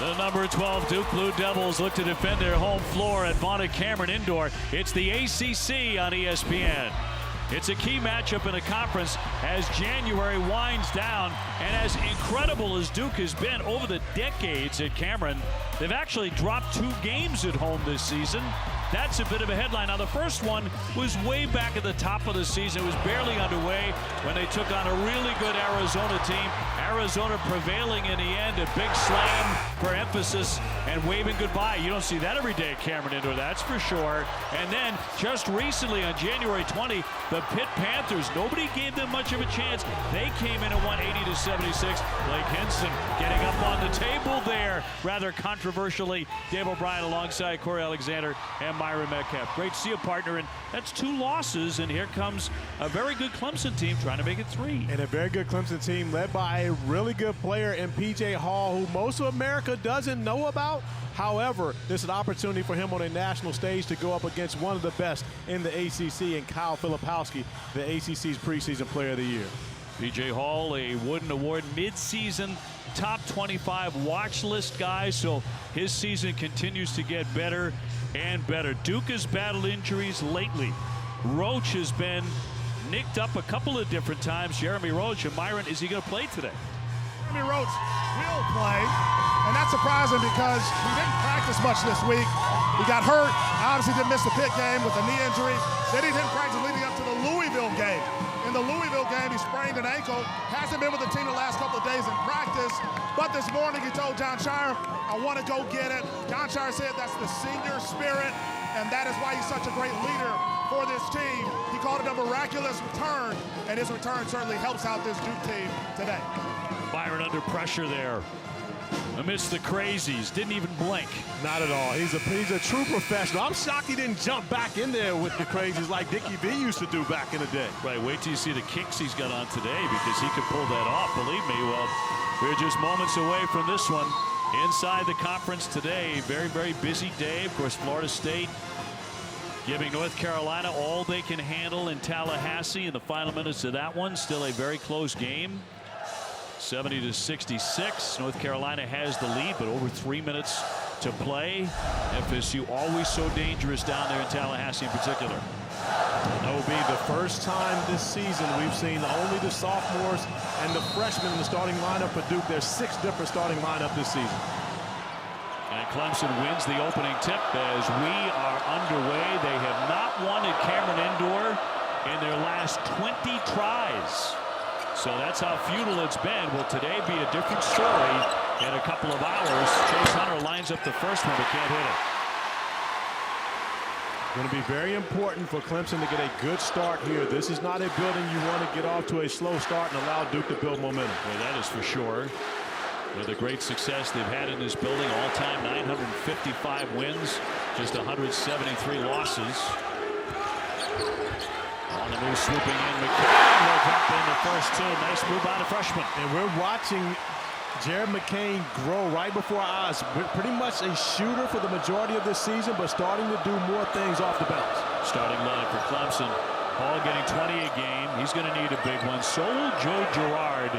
The number 12 Duke Blue Devils look to defend their home floor at Vaughn Cameron Indoor. It's the ACC on ESPN. It's a key matchup in the conference as January winds down, and as incredible as Duke has been over the decades at Cameron, they've actually dropped 2 games at home this season. That's a bit of a headline. Now, the first one was way back at the top of the season. It was barely underway when they took on a really good Arizona team. Arizona prevailing in the end, a big slam for emphasis and waving goodbye. You don't see that every day at Cameron Indoor, that's for sure. And then just recently on January 20, the Pitt Panthers, nobody gave them much of a chance. They came in at 180-76. Blake Hinson getting up on the table there, rather controversially. Dave O'Brien alongside Corey Alexander and Myron Metcalf. Great to see a partner, and that's 2 losses, and here comes a very good Clemson team trying to make it 3. And a very good Clemson team led by a really good player in P.J. Hall, who most of America doesn't know about. However, this is an opportunity for him on a national stage to go up against one of the best in the ACC, and Kyle Filipowski, the ACC's preseason player of the year. P.J. Hall, a Wooden Award mid-season top 25 watch list guy, so his season continues to get better and better. Duke has battled injuries lately. Roach has been nicked up a couple of different times. Jeremy Roach, and Myron, is he going to play today? Jeremy Roach will play, and that's surprising because he didn't practice much this week. He got hurt, obviously didn't miss the Pitt game with a knee injury. Then he didn't practice leading up to the Louisville game. In the Louisville game, he sprained an ankle, hasn't been with the team the last couple of days in practice, but this morning he told John Shire, I want to go get it. John Shire said that's the senior spirit, and that is why he's such a great leader for this team. He called it a miraculous return, and his return certainly helps out this Duke team today. Byron under pressure there amidst the crazies, didn't even blink. Not at all. He's a true professional. I'm shocked he didn't jump back in there with the crazies like Dickie V used to do back in the day. Right, wait till you see the kicks he's got on today, because he could pull that off, believe me. Well, we're just moments away from this one. Inside the conference today, very, very busy day. Of course, Florida State giving North Carolina all they can handle in Tallahassee in the final minutes of that one. Still a very close game. 70-66. North Carolina has the lead, but over 3 minutes to play. FSU always so dangerous down there in Tallahassee in particular. That will be the first time this season we've seen only the sophomores and the freshmen in the starting lineup for Duke. There's 6 different starting lineup this season. And Clemson wins the opening tip as we are underway. They have not won at Cameron Indoor in their last 20 tries. So that's how futile it's been. Will today be a different story in a couple of hours? Chase Hunter lines up the first one, but can't hit it. Going to be very important for Clemson to get a good start here. This is not a building you want to get off to a slow start and allow Duke to build momentum. Well, that is for sure. With the great success they've had in this building, all-time 955 wins, just 173 losses. On the move, swooping in, McCain will drop in the first 2. Nice move by the freshman. And we're watching Jared McCain grow right before our eyes. Pretty much a shooter for the majority of this season, but starting to do more things off the bounce. Starting line for Clemson. Hall getting 20 a game. He's going to need a big one. So will Joe Girard.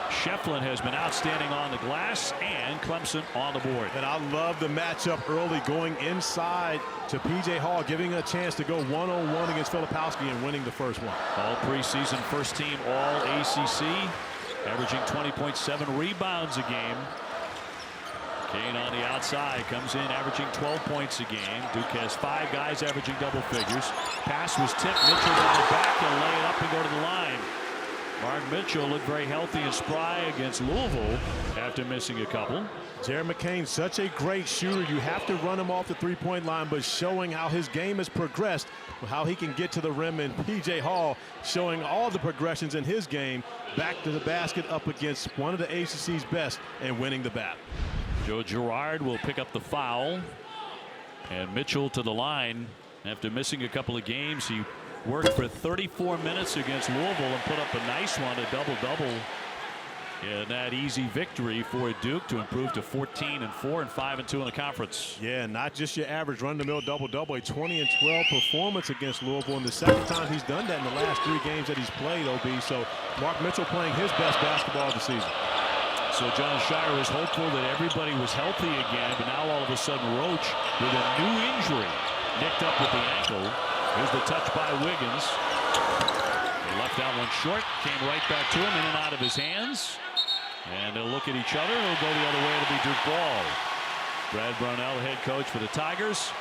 Shefflin has been outstanding on the glass, and Clemson on the board. And I love the matchup early, going inside to P.J. Hall, giving a chance to go one-on-one against Filipowski and winning the first one. All preseason first team all ACC, averaging 20.7 rebounds a game. Kane on the outside comes in, averaging 12 points a game. Duke has 5 guys averaging double figures. Pass was tipped. Mitchell on the back and lay it up and go to the line. Mark Mitchell looked very healthy and spry against Louisville after missing a couple. Jared McCain, such a great shooter. You have to run him off the three-point line, but showing how his game has progressed, how he can get to the rim, and P.J. Hall showing all the progressions in his game, back to the basket up against one of the ACC's best and winning the bat. Joe Girard will pick up the foul, and Mitchell to the line after missing a couple of games. He worked for 34 minutes against Louisville and put up a nice one, a double-double in that easy victory for Duke to improve to 14-4 and 5-2 in the conference. Yeah, not just your average run-the-mill double-double, a 20-12 performance against Louisville, and the second time he's done that in the last 3 games that he's played, OB. So Mark Mitchell playing his best basketball of the season. So John Shire was hopeful that everybody was healthy again, but now all of a sudden Roach with a new injury, nicked up with the ankle. Here's the touch by Wiggins. They left that one short, came right back to him, in and out of his hands. And they'll look at each other. It'll go the other way. It'll be Duke ball. Brad Brownell, head coach for the Tigers.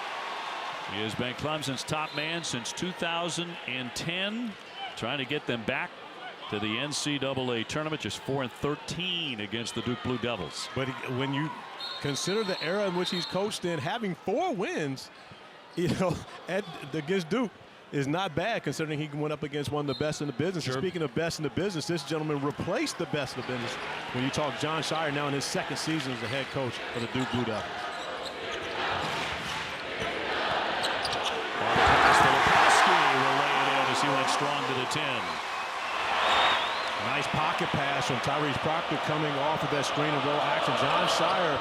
He has been Clemson's top man since 2010, trying to get them back to the NCAA tournament. Just 4-13 against the Duke Blue Devils. But when you consider the era in which he's coached in, having 4 wins, you know, against Duke is not bad, considering he went up against one of the best in the business. Sure. And speaking of best in the business, this gentleman replaced the best in the business when you talk John Shire now in his 2nd season as the head coach for the Duke Blue Devils. Will lay it in as he went strong to the 10. Nice pocket pass from Tyrese Proctor coming off of that screen and roll action. John Shire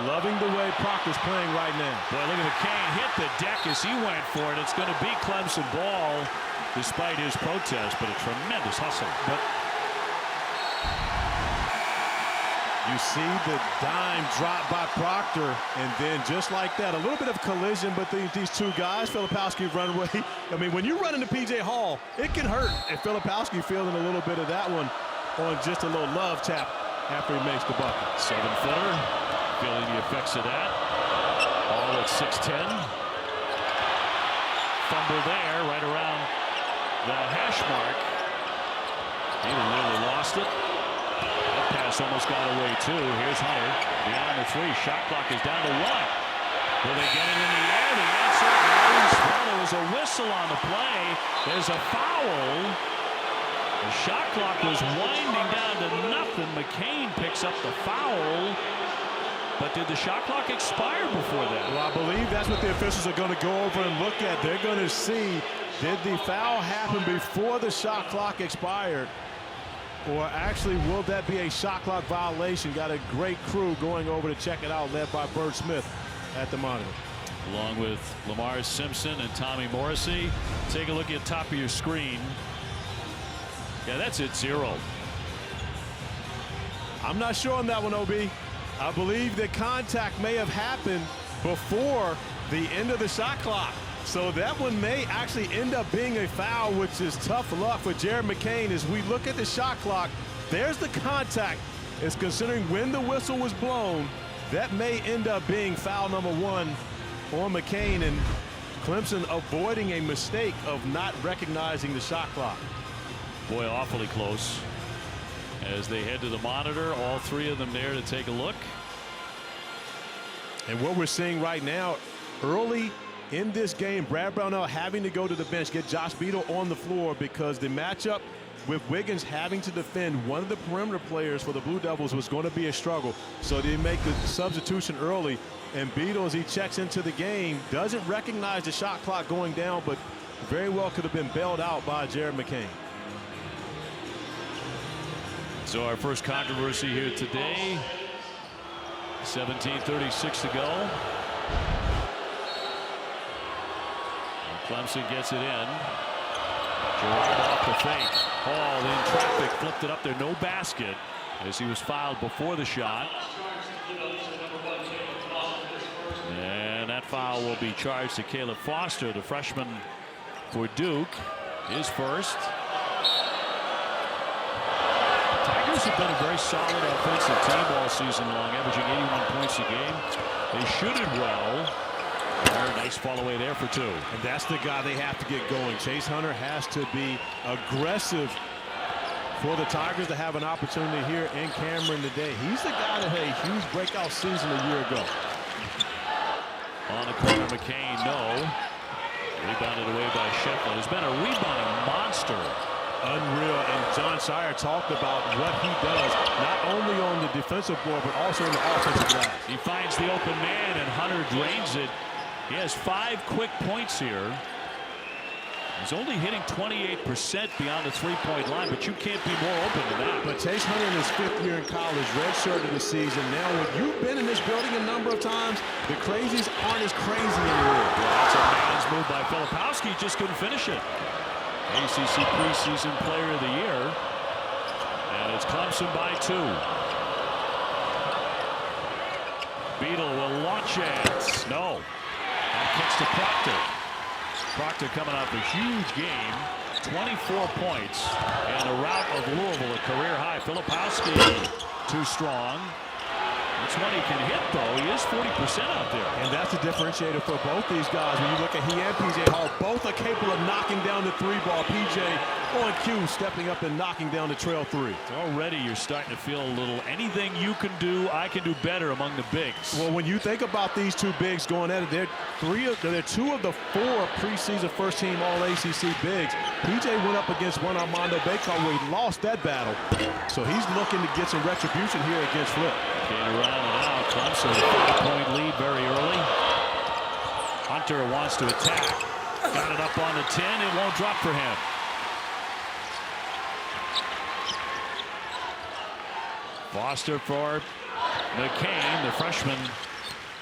loving the way Proctor's playing right now. Boy, look at McCain hit the deck as he went for it. It's going to be Clemson ball despite his protest, but a tremendous hustle. But you see the dime drop by Proctor, and then just like that, a little bit of collision, but these two guys, Filipowski run away. I mean, when you run into P.J. Hall, it can hurt. And Filipowski feeling a little bit of that one on just a little love tap after he makes the bucket. 7-footer, feeling the effects of that. All at 6'10". Fumble there, right around the hash mark. He nearly lost it. That pass almost got away too. Here's Hunter beyond the 3. Shot clock is down to 1. Will they get it in the air? The answer is no. There was a whistle on the play. There's a foul. The shot clock was winding down to nothing. McCain picks up the foul. But did the shot clock expire before that? Well, I believe that's what the officials are going to go over and look at. They're going to see, did the foul happen before the shot clock expired? Or actually, will that be a shot clock violation? Got a great crew going over to check it out, led by Bert Smith at the monitor. Along with Lamar Simpson and Tommy Morrissey. Take a look at the top of your screen. Yeah, that's it, 0. I'm not sure on that one, OB. I believe that contact may have happened before the end of the shot clock. So that one may actually end up being a foul, which is tough luck for Jared McCain. As we look at the shot clock, there's the contact. It's considering when the whistle was blown, that may end up being foul number 1 on McCain, and Clemson avoiding a mistake of not recognizing the shot clock. Boy, awfully close. As they head to the monitor, all 3 of them there to take a look. And what we're seeing right now, early in this game, Brad Brownell having to go to the bench, get Josh Beadle on the floor, because the matchup with Wiggins having to defend one of the perimeter players for the Blue Devils was going to be a struggle. So they make the substitution early, and Beadle, as he checks into the game, doesn't recognize the shot clock going down, but very well could have been bailed out by Jared McCain. So our first controversy here today. 17:36 to go. Clemson gets it in. Gerard off the fake. Hall in traffic, flipped it up there. No basket as he was fouled before the shot. And that foul will be charged to Caleb Foster, the freshman for Duke. His first. Tigers have been a very solid offensive team all season long, averaging 81 points a game. They shoot it well. Nice fall away there for 2. And that's the guy they have to get going. Chase Hunter has to be aggressive for the Tigers to have an opportunity here in Cameron today. He's the guy that had a huge breakout season a year ago. On the corner, McCain, no. Rebounded away by Sheffield. Has been a rebounding monster. Unreal. And John Shire talked about what he does, not only on the defensive board, but also in the offensive glass. He finds the open man, and Hunter drains it. He has 5 quick points here. He's only hitting 28% beyond the 3-point line, but you can't be more open than that. But Chase Hunter in his 5th year in college, redshirted the season. Now, when you've been in this building a number of times, the crazies aren't as crazy anymore. Well, that's a man's move by Filipowski. Just couldn't finish it. ACC preseason player of the year. And it's Clemson by 2. Beadle will launch it. No. And kicks to Proctor. Proctor coming off a huge game. 24 points. And a rout of Louisville, a career high. Filipowski too strong. That's one he can hit, though. He is 40% out there. And that's a differentiator for both these guys. When you look at he and P.J. Hall, both are capable of knocking down the three ball. P.J. on cue, stepping up and knocking down the trail three. Already you're starting to feel a little anything you can do, I can do better among the bigs. Well, when you think about these two bigs going at it, they're two of the four preseason first-team All-ACC bigs. P.J. went up against one Armando Bacot where he lost that battle. So he's looking to get some retribution here against Flip. Getting around and out. Clemson, 5-point lead very early. Hunter wants to attack. Got it up on the 10. It won't drop for him. Foster for McCain, the freshman,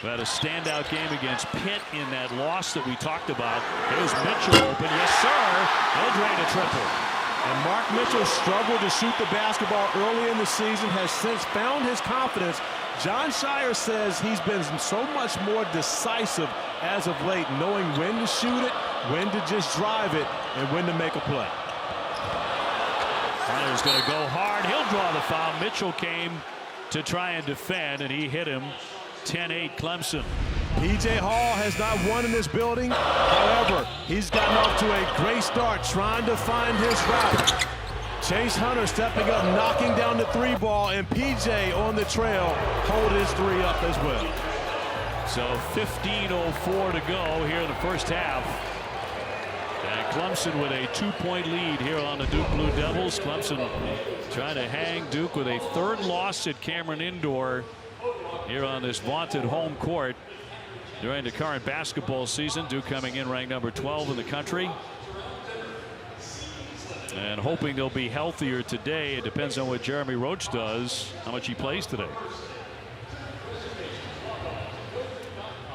who had a standout game against Pitt in that loss that we talked about. Here's Mitchell open. Yes, sir. He'll drain a triple. And Mark Mitchell struggled to shoot the basketball early in the season, has since found his confidence. John Shire says he's been so much more decisive as of late, knowing when to shoot it, when to just drive it, and when to make a play. Hunter's going to go hard. He'll draw the foul. Mitchell came to try and defend, and he hit him. 10-8 Clemson. P.J. Hall has not won in this building. However, he's gotten off to a great start trying to find his route. Chase Hunter stepping up, knocking down the three ball, and P.J. on the trail hold his three up as well. So 15:04 to go here in the first half. And Clemson with a 2-point lead here on the Duke Blue Devils. Clemson trying to hang Duke with a third loss at Cameron Indoor here on this vaunted home court during the current basketball season. Duke coming in ranked number 12 in the country. And hoping they'll be healthier today. It depends on what Jeremy Roach does, how much he plays today.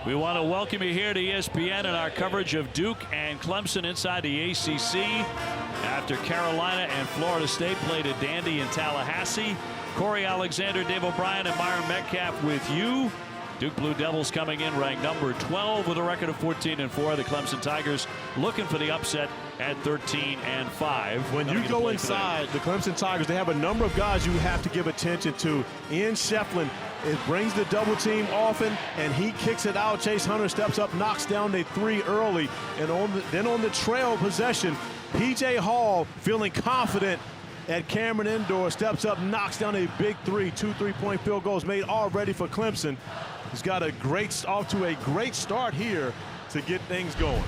We want to welcome you here to ESPN and our coverage of Duke and Clemson inside the ACC. After Carolina and Florida State played at Dandy in Tallahassee. Corey Alexander, Dave O'Brien, and Myron Metcalf with you. Duke Blue Devils coming in ranked number 12 with a record of 14-4. The Clemson Tigers looking for the upset at 13-5. When you go inside the Clemson Tigers, they have a number of guys you have to give attention to. Ian Shefflin, it brings the double team often, and he kicks it out. Chase Hunter steps up, knocks down the three early, and then on the trail possession, P.J. Hall feeling confident at Cameron Indoor, steps up, knocks down a big three. 2 3-point field goals made already for Clemson. He's got off to a great start here to get things going.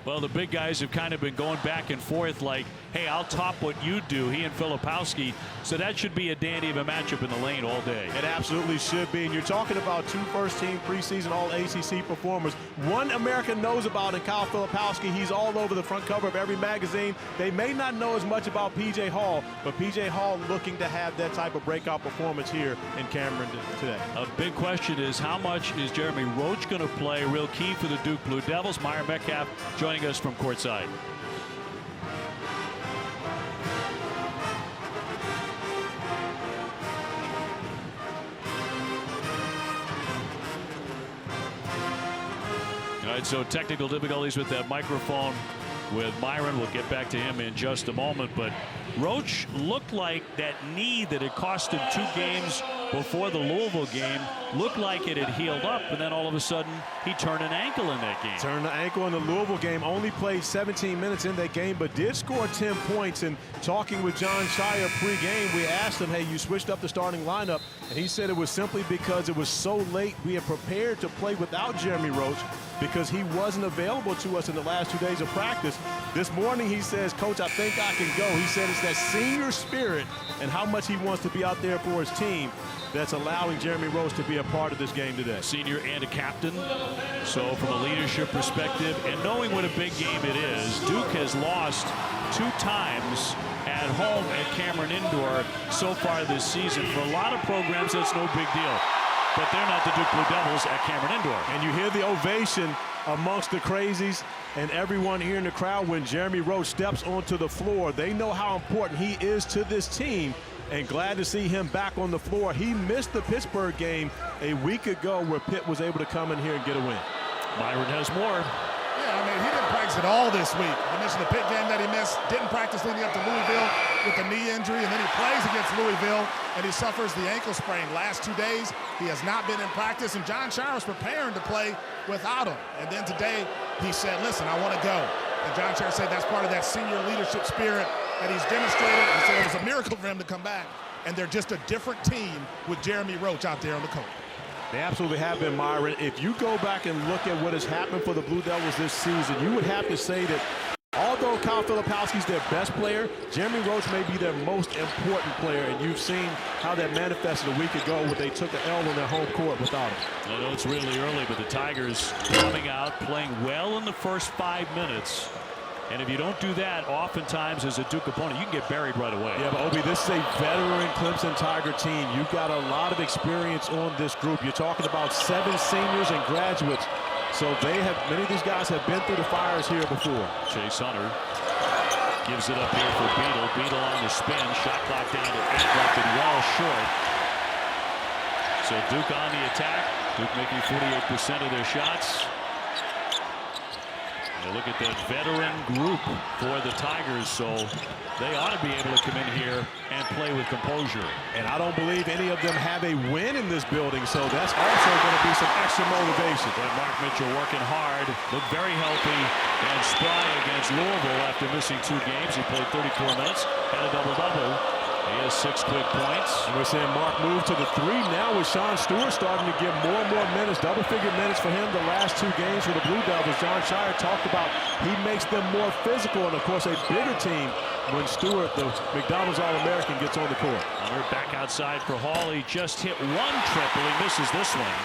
Well, the big guys have kind of been going back and forth like, hey, I'll top what you do, he and Filipowski. So that should be a dandy of a matchup in the lane all day. It absolutely should be. And you're talking about two first-team preseason All-ACC performers. One America knows about in Kyle Filipowski. He's all over the front cover of every magazine. They may not know as much about P.J. Hall, but P.J. Hall looking to have that type of breakout performance here in Cameron today. A big question is how much is Jeremy Roach going to play? Real key for the Duke Blue Devils. Myron Metcalf joining us from courtside. All right, so technical difficulties with that microphone with Myron. We'll get back to him in just a moment. But Roach looked like that knee that had cost him 2 games before the Louisville game looked like it had healed up, and then all of a sudden he turned an ankle in that game. Turned the ankle in the Louisville game. Only played 17 minutes in that game, but did score 10 points. And talking with John Shire pre-game, we asked him, hey, you switched up the starting lineup, and he said it was simply because it was so late. We had prepared to play without Jeremy Roach because he wasn't available to us in the last 2 days of practice. This morning he says, Coach, I think I can go. He said it's that senior spirit and how much he wants to be out there for his team that's allowing Jeremy Roach to be a part of this game today. Senior and a captain. So from a leadership perspective and knowing what a big game it is, Duke has lost 2 times at home at Cameron Indoor so far this season. For a lot of programs, that's no big deal. But they're not the Duke Blue Devils at Cameron Indoor. And you hear the ovation amongst the crazies and everyone here in the crowd when Jeremy Roach steps onto the floor. They know how important he is to this team. and glad to see him back on the floor. He missed the Pittsburgh game a week ago where Pitt was able to come in here and get a win. Myron has more. Yeah, I mean, he didn't practice at all this week. You mentioned the Pitt game that he missed. Didn't practice leading up to Louisville with a knee injury, and then he plays against Louisville, and he suffers the ankle sprain. Last 2 days, he has not been in practice, and John Shire was preparing to play without him. And then today, he said, listen, I want to go. And John Shire said that's part of that senior leadership spirit that he's demonstrated. He said it was a miracle for him to come back. And they're just a different team with Jeremy Roach out there on the court. They absolutely have been, Myron. If you go back and look at what has happened for the Blue Devils this season, you would have to say that although Kyle Filipowski's their best player, Jeremy Roach may be their most important player, and you've seen how that manifested a week ago when they took an L on their home court without him. I know it's really early, but the Tigers coming out, playing well in the first 5 minutes. And if you don't do that, oftentimes as a Duke opponent, you can get buried right away. Yeah, but Obi, this is a veteran Clemson Tiger team. You've got a lot of experience on this group. You're talking about 7 seniors and graduates. So many of these guys have been through the fires here before. Chase Hunter gives it up here for Beadle. Beadle on the spin. Shot clock down to 8, left and well short. So Duke on the attack. Duke making 48% of their shots. And look at that veteran group for the Tigers, so they ought to be able to come in here and play with composure. And I don't believe any of them have a win in this building, so that's also going to be some extra motivation. But Mark Mitchell working hard, looked very healthy and spry against Louisville after missing 2 games. He played 34 minutes, had a double-double. He has 6 quick points. And we're seeing Mark move to the 3 now with Sean Stewart starting to get more and more minutes, double-figure minutes for him the last 2 games for the Blue Devils. John Shire talked about he makes them more physical and, of course, a bigger team when Stewart, the McDonald's All-American, gets on the court. Hunter back outside for Hall. He just hit 1 triple. He misses this one.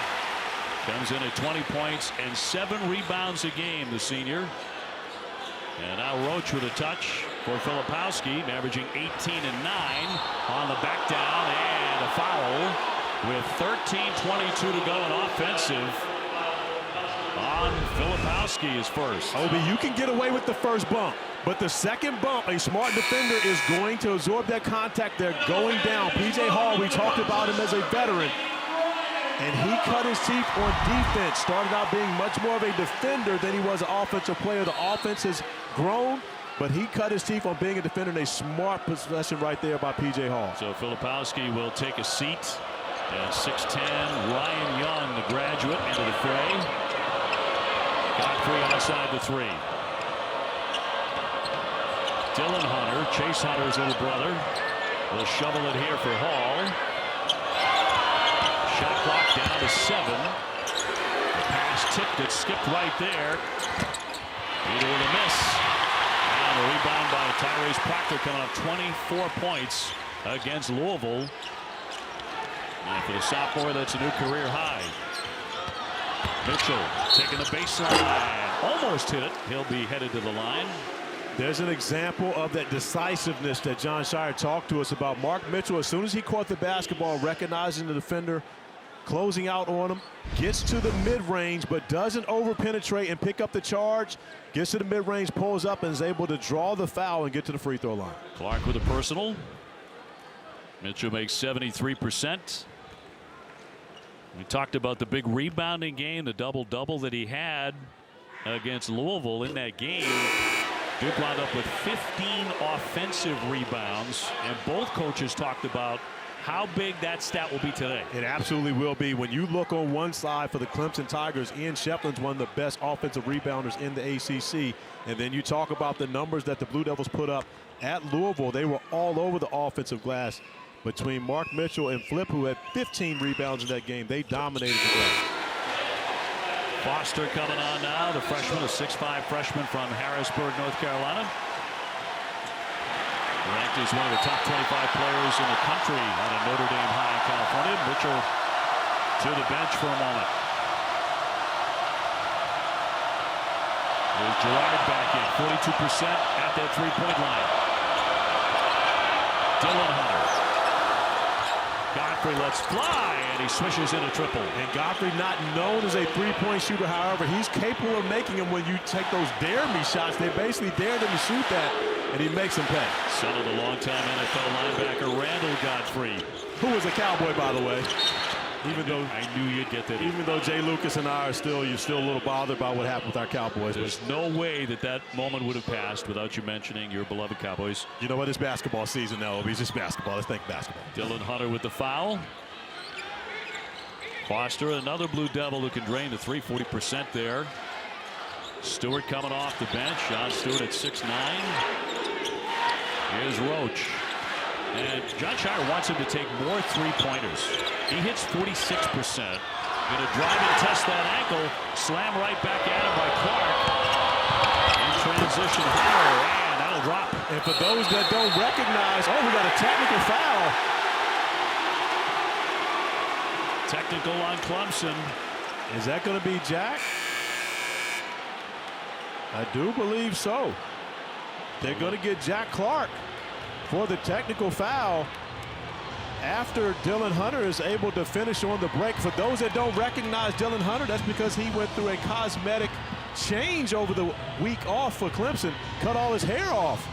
Comes in at 20 points and 7 rebounds a game, the senior. And now Roach with a touch for Filipowski, averaging 18 and 9 on the back down, and a foul with 13:22 to go, and offensive on Filipowski is first. Obi, you can get away with the first bump, but the second bump, a smart defender is going to absorb that contact. They're going down. P.J. Hall, we talked about him as a veteran, and he cut his teeth on defense. Started out being much more of a defender than he was an offensive player. The offense has grown, but he cut his teeth on being a defender, and a smart possession right there by P.J. Hall. So Filipowski will take a seat. And 6'10", Ryan Young, the graduate, into the fray. Godfrey outside the 3. Dylan Hunter, Chase Hunter's little brother, will shovel it here for Hall. Shot clock down to 7. The pass tipped it, skipped right there. Either with a miss. And a rebound by Tyrese Proctor, coming up 24 points against Louisville. And for the sophomore, that's a new career high. Mitchell taking the baseline. Almost hit it. He'll be headed to the line. There's an example of that decisiveness that John Shire talked to us about. Mark Mitchell, as soon as he caught the basketball, recognizing the defender, closing out on him, gets to the mid-range, but doesn't over-penetrate and pick up the charge, gets to the mid-range, pulls up, and is able to draw the foul and get to the free throw line. Clark with a personal. Mitchell makes 73%. We talked about the big rebounding game, the double-double that he had against Louisville in that game. Duke wound up with 15 offensive rebounds, and both coaches talked about how big that stat will be today. It absolutely will be. When you look on one side for the Clemson Tigers, Ian Shefflin's one of the best offensive rebounders in the ACC. And then you talk about the numbers that the Blue Devils put up at Louisville. They were all over the offensive glass. Between Mark Mitchell and Flip, who had 15 rebounds in that game, they dominated the glass. Foster coming on now, the freshman, a 6'5" freshman from Harrisburg, North Carolina. Ranked as one of the top 25 players in the country out of Notre Dame High in California. Mitchell to the bench for a moment. There's Gerard back in, 42% at that three-point line. Dylan Hunter. Godfrey lets fly, and he swishes in a triple. And Godfrey, not known as a three-point shooter, however, he's capable of making them when you take those dare me shots. They basically dared him to shoot that. and he makes him pay. Son of the longtime NFL linebacker Randall Godfrey, who was a Cowboy, by the way. I knew you'd get that. Even though Jay Lucas and I are you're still a little bothered by what happened with our Cowboys. There's no way that moment would have passed without you mentioning your beloved Cowboys. You know what? It's basketball season now. It's just basketball. Let's think basketball. Dylan Hunter with the foul. Foster, another Blue Devil who can drain the 40% there. Stewart coming off the bench. John Stewart at 6'9". Here's Roach. And John Shire wants him to take more three-pointers. He hits 46%. Going to drive and test that ankle. Slam right back at him by Clark. In transition here, and that'll drop. And for those that don't recognize, we got a technical foul. Technical on Clemson. Is that going to be Jack? I do believe so. They're going to get Jack Clark for the technical foul after Dylan Hunter is able to finish on the break. For those that don't recognize Dylan Hunter, that's because he went through a cosmetic change over the week off for Clemson, cut all his hair off.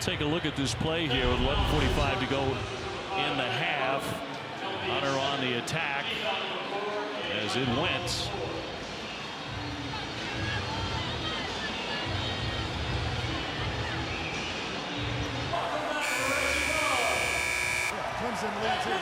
Take a look at this play here with 11:45 to go in the half. Hunter on the attack as it went. Clemson leads here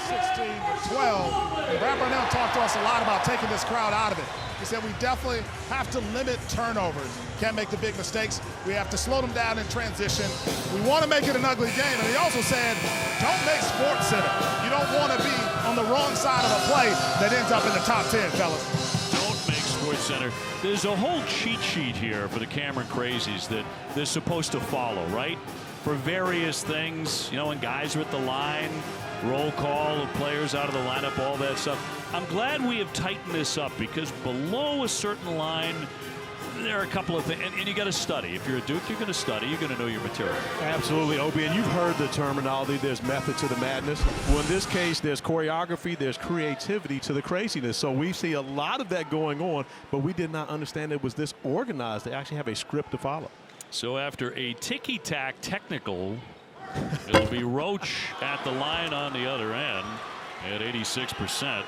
16-12. And Brad Brownell talked to us a lot about taking this crowd out of it. He said we definitely have to limit turnovers. Can't make the big mistakes. We have to slow them down in transition. We want to make it an ugly game. And he also said, don't make Sports Center. You don't want to be on the wrong side of a play that ends up in the top 10, fellas. Don't make Sports Center. There's a whole cheat sheet here for the Cameron Crazies that they're supposed to follow, right? For various things, you know, when guys are at the line, roll call, players out of the lineup, all that stuff. I'm glad we have tightened this up because below a certain line, there are a couple of things, and you got to study. If you're a Duke, you're going to study. You're going to know your material. Absolutely, Obi, and you've heard the terminology. There's method to the madness. Well, in this case, there's choreography, there's creativity to the craziness. So we see a lot of that going on, but we did not understand it was this organized. They actually have a script to follow. So after a ticky-tack technical, it'll be Roach at the line on the other end at 86%.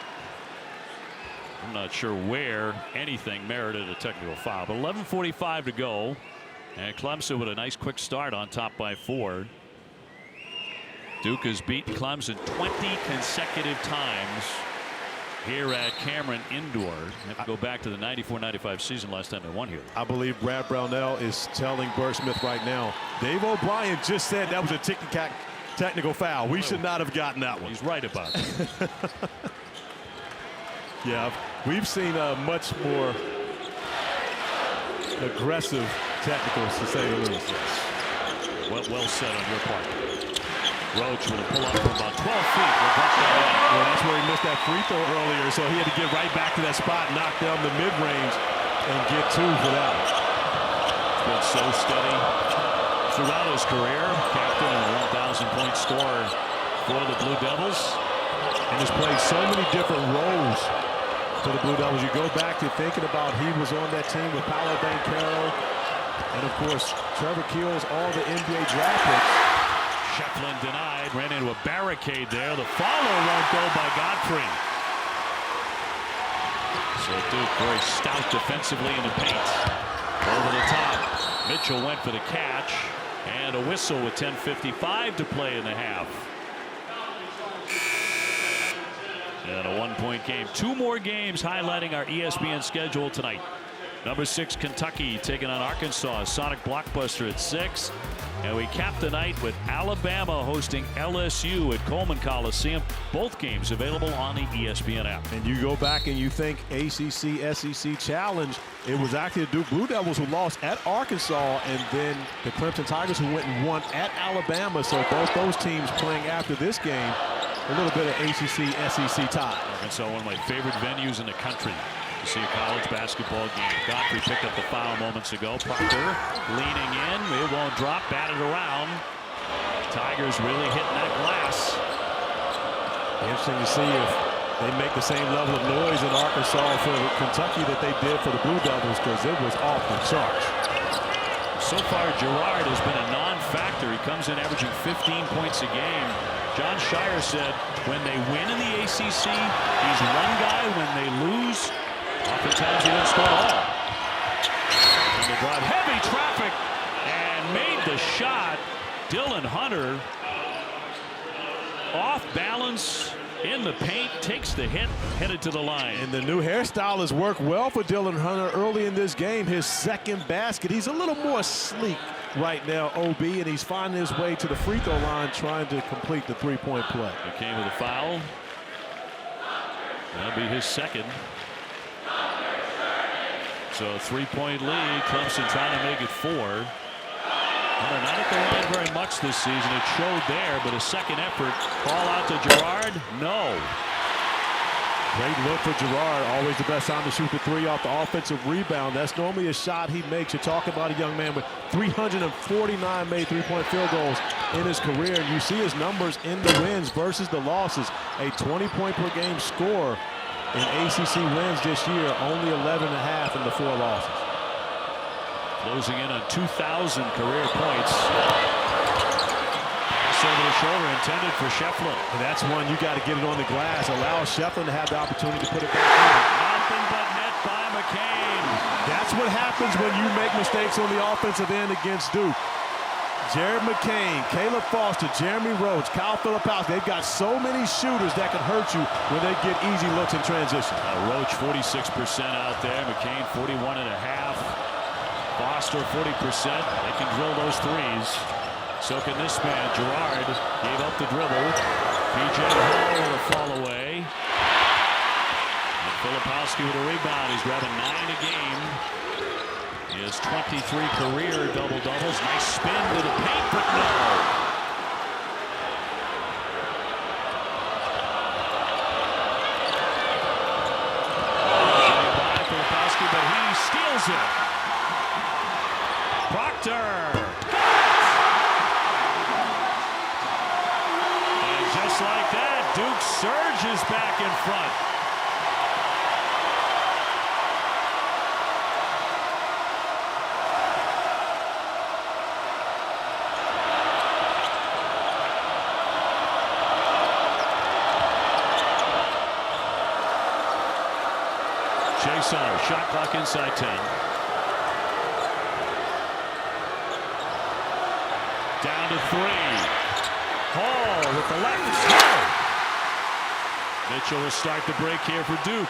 I'm not sure where anything merited a technical foul, but 11:45 to go, and Clemson with a nice quick start on top by 4. Duke has beaten Clemson 20 consecutive times here at Cameron Indoor. You have to go back to the 94-95 season last time they won here. I believe Brad Brownell is telling Bert Smith right now, Dave O'Brien just said that was a ticky-tack technical foul. We should not have gotten that one. He's right about that. Yeah, we've seen much more aggressive technicals, to say the least. Well said on your part. Roach with a pull up from about 12 feet. Well, that's where he missed that free throw earlier, so he had to get right back to that spot, knock down the mid-range, and get 2 for that. He's been so steady throughout his career. Captain and a 1,000-point scorer for the Blue Devils. And has played so many different roles for the Blue Devils. You go back to thinking about he was on that team with Paolo Banchero, and of course Trevor Keels, all the NBA draft picks. Shefflin denied, ran into a barricade there. The follow won't go by Godfrey. So Duke very stout defensively in the paint. Over the top. Mitchell went for the catch, and a whistle with 10:55 to play in the half. And a one-point game. 2 more games highlighting our ESPN schedule tonight. Number 6 Kentucky taking on Arkansas. Sonic Blockbuster at 6. And we cap the night with Alabama hosting LSU at Coleman Coliseum. Both games available on the ESPN app. And you go back and you think ACC, SEC challenge. It was actually the Duke Blue Devils who lost at Arkansas, and then the Clemson Tigers who went and won at Alabama. So both those teams playing after this game. A little bit of ACC, SEC tie. Arkansas, one of my favorite venues in the country to see a college basketball game. Godfrey picked up the foul moments ago. Proctor leaning in. It won't drop. Batted around. Tigers really hitting that glass. Interesting to see if they make the same level of noise in Arkansas for Kentucky that they did for the Blue Devils, because it was off the charts. So far, Girard has been a non-factor. He comes in averaging 15 points a game. John Shire said when they win in the ACC, he's one guy. When they lose, oftentimes he doesn't score at all. And the drive, heavy traffic, and made the shot. Dylan Hunter off balance in the paint, takes the hit, headed to the line. And the new hairstyle has worked well for Dylan Hunter early in this game. His second basket. He's a little more sleek right now, OB, and he's finding his way to the free throw line trying to complete the three-point play. He came with a foul. That'll be his second. So a three-point lead. Clemson trying to make it 4. Hunter not at the line very much this season. It showed there, but a second effort. Ball out to Girard. No. Great look for Girard. Always the best time to shoot the three off the offensive rebound. That's normally a shot he makes. You're talking about a young man with 349 made three-point field goals in his career. And you see his numbers in the wins versus the losses. A 20-point-per-game score in ACC wins this year. Only 11.5 in the 4 losses. Closing in on 2,000 career points. Pass over the shoulder intended for Shefflin. And that's one you got to get it on the glass. Allow Shefflin to have the opportunity to put it back in. Nothing but net by McCain. That's what happens when you make mistakes on the offensive end against Duke. Jared McCain, Caleb Foster, Jeremy Rhodes, Kyle Filipowski. They've got so many shooters that can hurt you when they get easy looks in transition. Roach 46% out there. McCain 41.5%. Foster 40%. They can drill those threes. So can this man. Girard gave up the dribble. P.J. Hall with a fall away. And Filipowski with a rebound. He's grabbing 9 a game. He has 23 career double-doubles. Nice spin to the paint, but no. By Filipowski, but he steals it. Proctor. And just like that, Duke surges back in front. Chase Hunter, shot clock inside 10. Down to 3. Hall with the left. Mitchell will start the break here for Duke.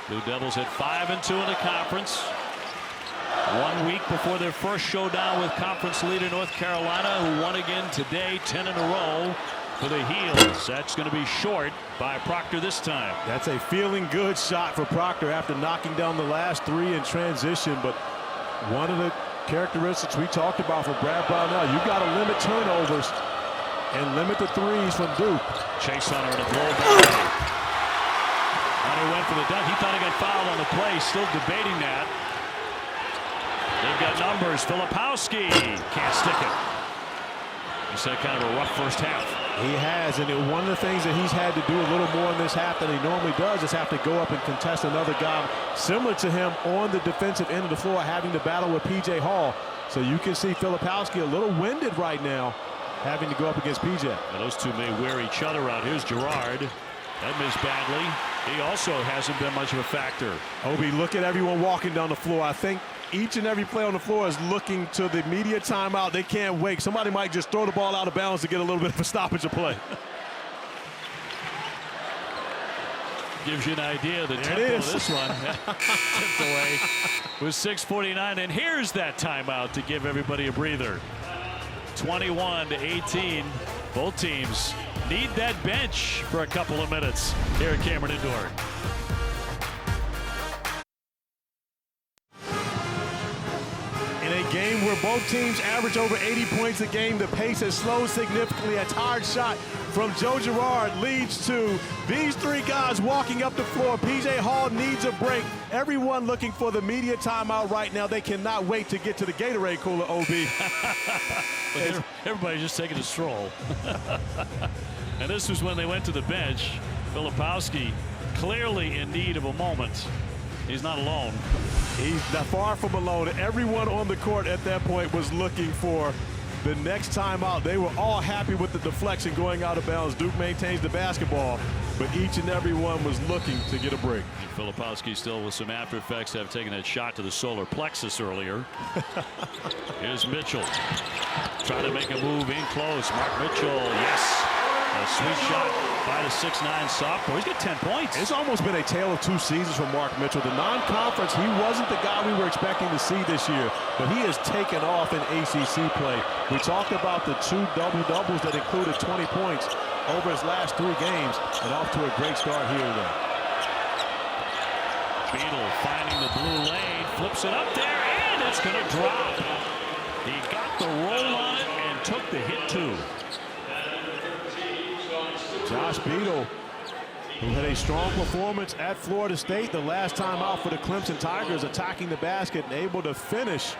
Blue Devils at 5-2 in the conference. 1 week before their first showdown with conference leader North Carolina, who won again today, 10 in a row for the Heels. That's going to be short by Proctor this time. That's a feeling good shot for Proctor after knocking down the last 3 in transition. But one of the characteristics we talked about for Brad Brownell, you got to limit turnovers and limit the threes from Duke. Chase Hunter in a blow by. Hunter went for the dunk. He thought he got fouled on the play. Still debating that. They've got numbers. Filipowski can't stick it. He's had kind of a rough first half. He has, and one of the things that he's had to do a little more in this half than he normally does is have to go up and contest another guy similar to him on the defensive end of the floor, having to battle with P.J. Hall. So you can see Filipowski a little winded right now, having to go up against P.J. Now those two may wear each other out. Here's Girard. That missed badly. He also hasn't been much of a factor. Obi, look at everyone walking down the floor. I think each and every player on the floor is looking to the immediate timeout. They can't wait. Somebody might just throw the ball out of bounds to get a little bit of a stoppage of play. Gives you an idea of the tempo of this one. Tipped away with 6:49. And here's that timeout to give everybody a breather. 21-18. Both teams need that bench for a couple of minutes here at Cameron Indoor. In a game where both teams average over 80 points a game, the pace has slowed significantly. A tired shot from Joe Girard leads to these 3 guys walking up the floor. P.J. Hall needs a break. Everyone looking for the immediate timeout right now. They cannot wait to get to the Gatorade cooler, OB. Everybody's just taking a stroll. And this was when they went to the bench. Filipowski clearly in need of a moment. He's not alone. He's not far from alone. Everyone on the court at that point was looking for the next time out. They were all happy with the deflection going out of bounds. Duke maintains the basketball, but each and every one was looking to get a break. And Filipowski still with some after effects, have taken that shot to the solar plexus earlier. Here's Mitchell. Trying to make a move in close. Mark Mitchell, yes. A sweet shot by the 6'9" sophomore. He's got 10 points. It's almost been a tale of two seasons from Mark Mitchell. The non-conference, he wasn't the guy we were expecting to see this year, but he has taken off in ACC play. We talked about the 2 double-doubles that included 20 points over his last 3 games, and off to a great start here today. Beadle finding the blue lane, flips it up there, and it's going to drop. He got the roll on it and took the hit too. Josh Beadle, who had a strong performance at Florida State the last time out for the Clemson Tigers, attacking the basket and able to finish.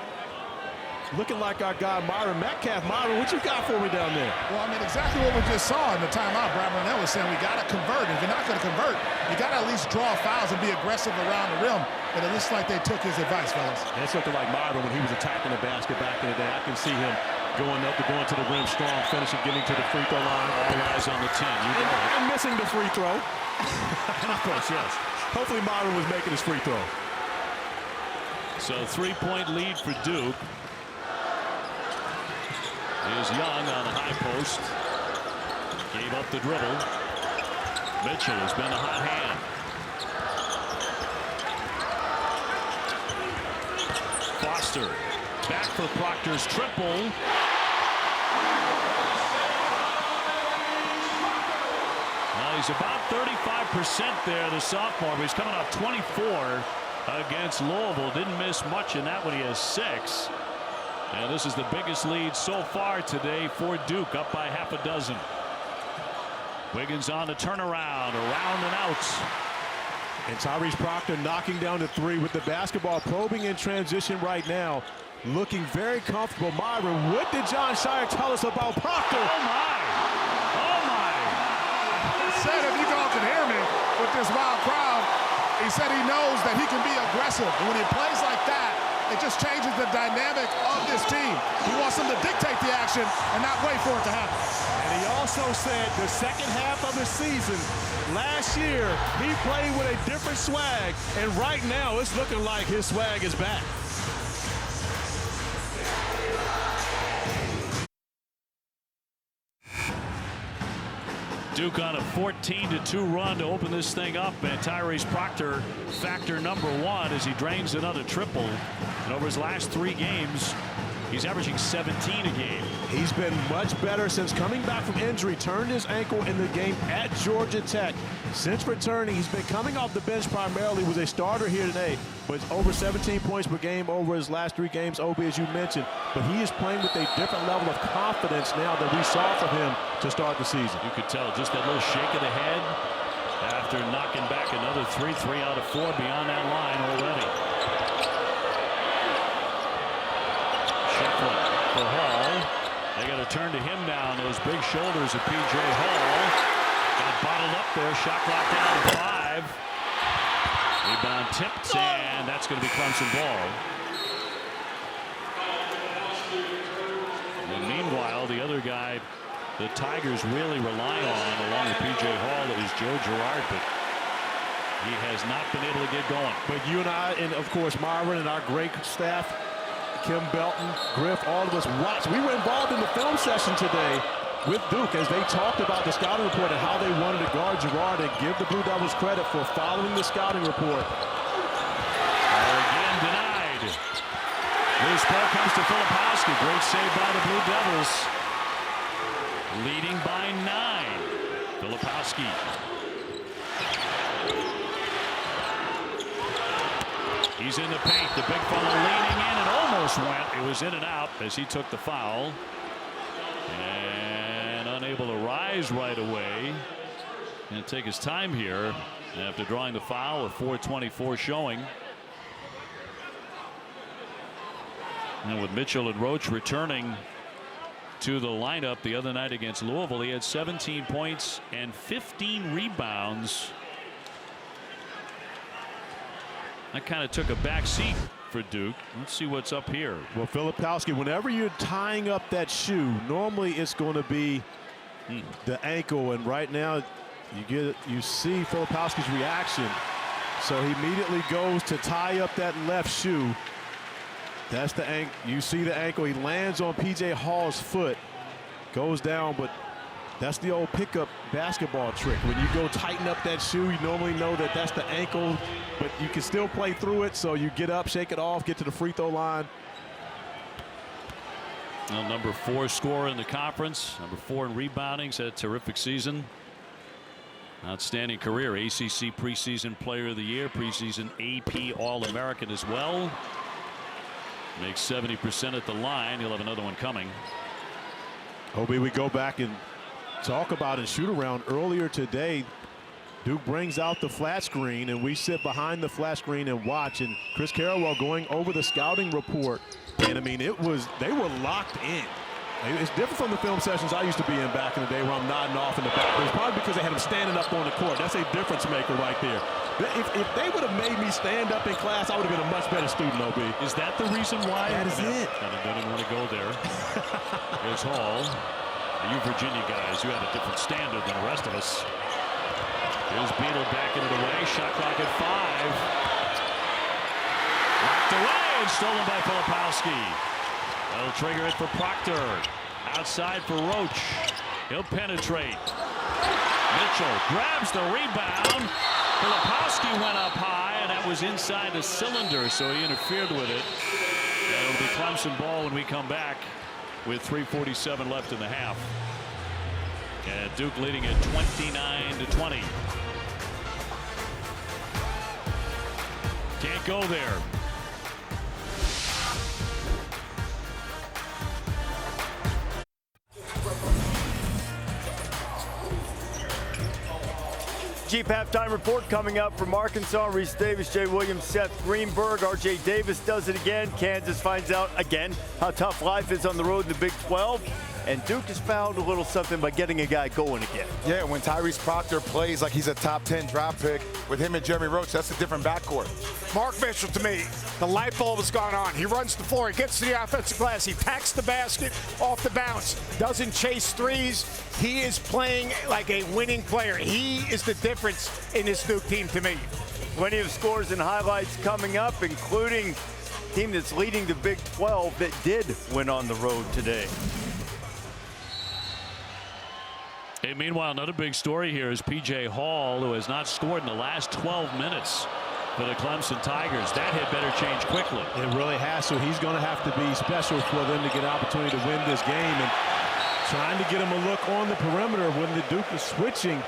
Looking like our guy Myron Metcalf. Myron, what you got for me down there? Well, I mean, exactly what we just saw in the timeout. Brad Burnell was saying we got to convert. If you're not going to convert, you got to at least draw fouls and be aggressive around the rim. And it looks like they took his advice, fellas. That's something like Myron when he was attacking the basket back in the day. I can see him going up to going to the rim strong, finishing, getting to the free throw line. All eyes on the 10. And missing the free throw. Of course, yes. Hopefully Myron was making his free throw. So 3-point lead for Duke. Here's Young on the high post. Gave up the dribble. Mitchell has been a hot hand. Foster back for Proctor's triple. Well, he's about 35% there, the sophomore, but he's coming off 24 against Louisville. Didn't miss much in that one. He has 6. And this is the biggest lead so far today for Duke, up by half a dozen. Wiggins on the turnaround, around and out. And Tyrese Proctor knocking down the 3 with the basketball, probing in transition right now. Looking very comfortable. Myron, what did John Shire tell us about Proctor? Oh, my. Oh, my. He said, if you all can hear me with this wild crowd, he said he knows that he can be aggressive. And when he plays like that, it just changes the dynamic of this team. He wants them to dictate the action and not wait for it to happen. And he also said the second half of the season, last year, he played with a different swag. And right now, it's looking like his swag is back. Duke on a 14-2 run to open this thing up, and Tyrese Proctor factor number 1 as he drains another triple. And over his last 3 games, he's averaging 17 a game. He's been much better since coming back from injury. Turned his ankle in the game at Georgia Tech. Since returning, he's been coming off the bench primarily. Was a starter here today, but over 17 points per game over his last 3 games, Obi, as you mentioned. But he is playing with a different level of confidence now than we saw from him to start the season. You could tell just that little shake of the head after knocking back another 3 out of 4 beyond that line already. Shiflett for Hall. They got to turn to him now. Those big shoulders of P.J. Hall. Got bottled up there. Shot clock down to 5. Rebound tipped, and that's going to be Clemson ball. And meanwhile, the other guy the Tigers really rely on, along with P.J. Hall, is Joe Girard, but he has not been able to get going. But you and I, and of course Myron and our great staff, Kim Belton, Griff, all of us watched. We were involved in the film session today with Duke as they talked about the scouting report and how they wanted to guard Girard and give the Blue Devils credit for following the scouting report. Again denied. Loose ball comes to Filipowski. Great save by the Blue Devils. Leading by 9. Filipowski. He's in the paint. The big fella leaning in and almost went. It was in and out as he took the foul. And unable to rise right away. Going to take his time here after drawing the foul with 4:24 showing. And with Mitchell and Roach returning to the lineup the other night against Louisville, he had 17 points and 15 rebounds That kind of took a back seat for Duke. Let's see what's up here. Well, Filipowski, whenever you're tying up that shoe, normally it's going to be the ankle, and right now you see Filipowski's reaction. So he immediately goes to tie up that left shoe. That's the ankle. You see the ankle. He lands on P.J. Hall's foot, goes down, but that's the old pickup basketball trick. When you go tighten up that shoe, you normally know that that's the ankle, but you can still play through it. So you get up, shake it off, get to the free throw line. Well, number 4 scorer in the conference, number 4 in rebounding. He's had a terrific season. Outstanding career. ACC preseason player of the year, preseason AP All-American as well. Makes 70% at the line. He'll have another one coming. Hobie, we go back and talk about in shoot around earlier today. Duke brings out the flat screen, and we sit behind the flat screen and watch. And Chris Carrawell going over the scouting report. And I mean, they were locked in. It's different from the film sessions I used to be in back in the day where I'm nodding off in the back. But it's probably because they had him standing up on the court. That's a difference maker right there. If they would have made me stand up in class, I would have been a much better student, OB. Is that the reason why? That is it. I didn't want to go there. Here's Hall. You Virginia guys, you had a different standard than the rest of us. Here's Beadle backing it away. Shot clock at 5. Locked away and stolen by Filipowski. They'll trigger it for Proctor. Outside for Roach. He'll penetrate. Mitchell grabs the rebound. Filipowski went up high, and that was inside the cylinder, so he interfered with it. And it'll be Clemson ball when we come back with 3:47 left in the half. And Duke leading at 29-20. Can't go there. Jeep halftime report coming up from Arkansas. Reese Davis, Jay Williams, Seth Greenberg. R.J. Davis does it again. Kansas finds out again how tough life is on the road in the Big 12. And Duke has found a little something by getting a guy going again. Yeah, when Tyrese Proctor plays like he's a top 10 draft pick with him and Jeremy Roach, that's a different backcourt. Mark Mitchell, to me, the light bulb has gone on. He runs the floor, he gets to the offensive glass, he packs the basket off the bounce, doesn't chase threes. He is playing like a winning player. He is the difference in this Duke team to me. Plenty of scores and highlights coming up, including a team that's leading the Big 12 that did win on the road today. Hey, meanwhile, another big story here is P.J. Hall, who has not scored in the last 12 minutes for the Clemson Tigers. That had better change quickly. It really has to. He's going to have to be special for them to get an opportunity to win this game. And trying to get him a look on the perimeter when the Duke is switching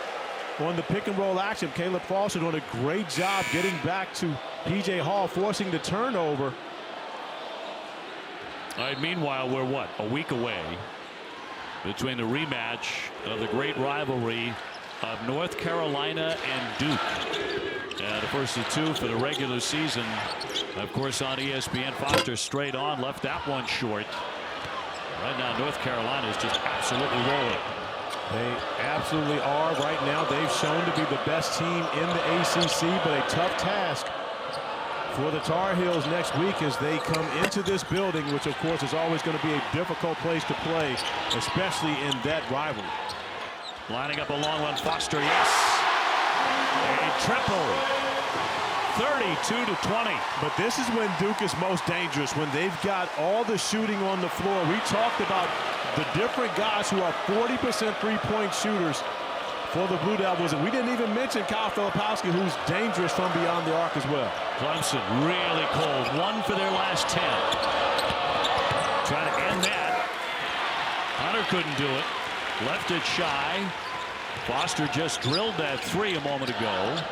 on the pick and roll action. Caleb Foster doing a great job getting back to P.J. Hall, forcing the turnover. All right, meanwhile, we're what, a week away between the rematch of the great rivalry of North Carolina and Duke. The first of 2 for the regular season. Of course, on ESPN, Foster straight on, left that one short. Right now, North Carolina is just absolutely rolling. They absolutely are right now. They've shown to be the best team in the ACC, but a tough task for the Tar Heels next week as they come into this building, which of course is always going to be a difficult place to play, especially in that rivalry. Lining up a long one, Foster, yes. A triple. 32-20. But this is when Duke is most dangerous, when they've got all the shooting on the floor. We talked about the different guys who are 40% three-point shooters for the Blue Devils, and we didn't even mention Kyle Filipowski, who's dangerous from beyond the arc as well. Clemson really cold. 1 for their last 10. Trying to end that. Hunter couldn't do it. Left it shy. Foster just drilled that 3 a moment ago.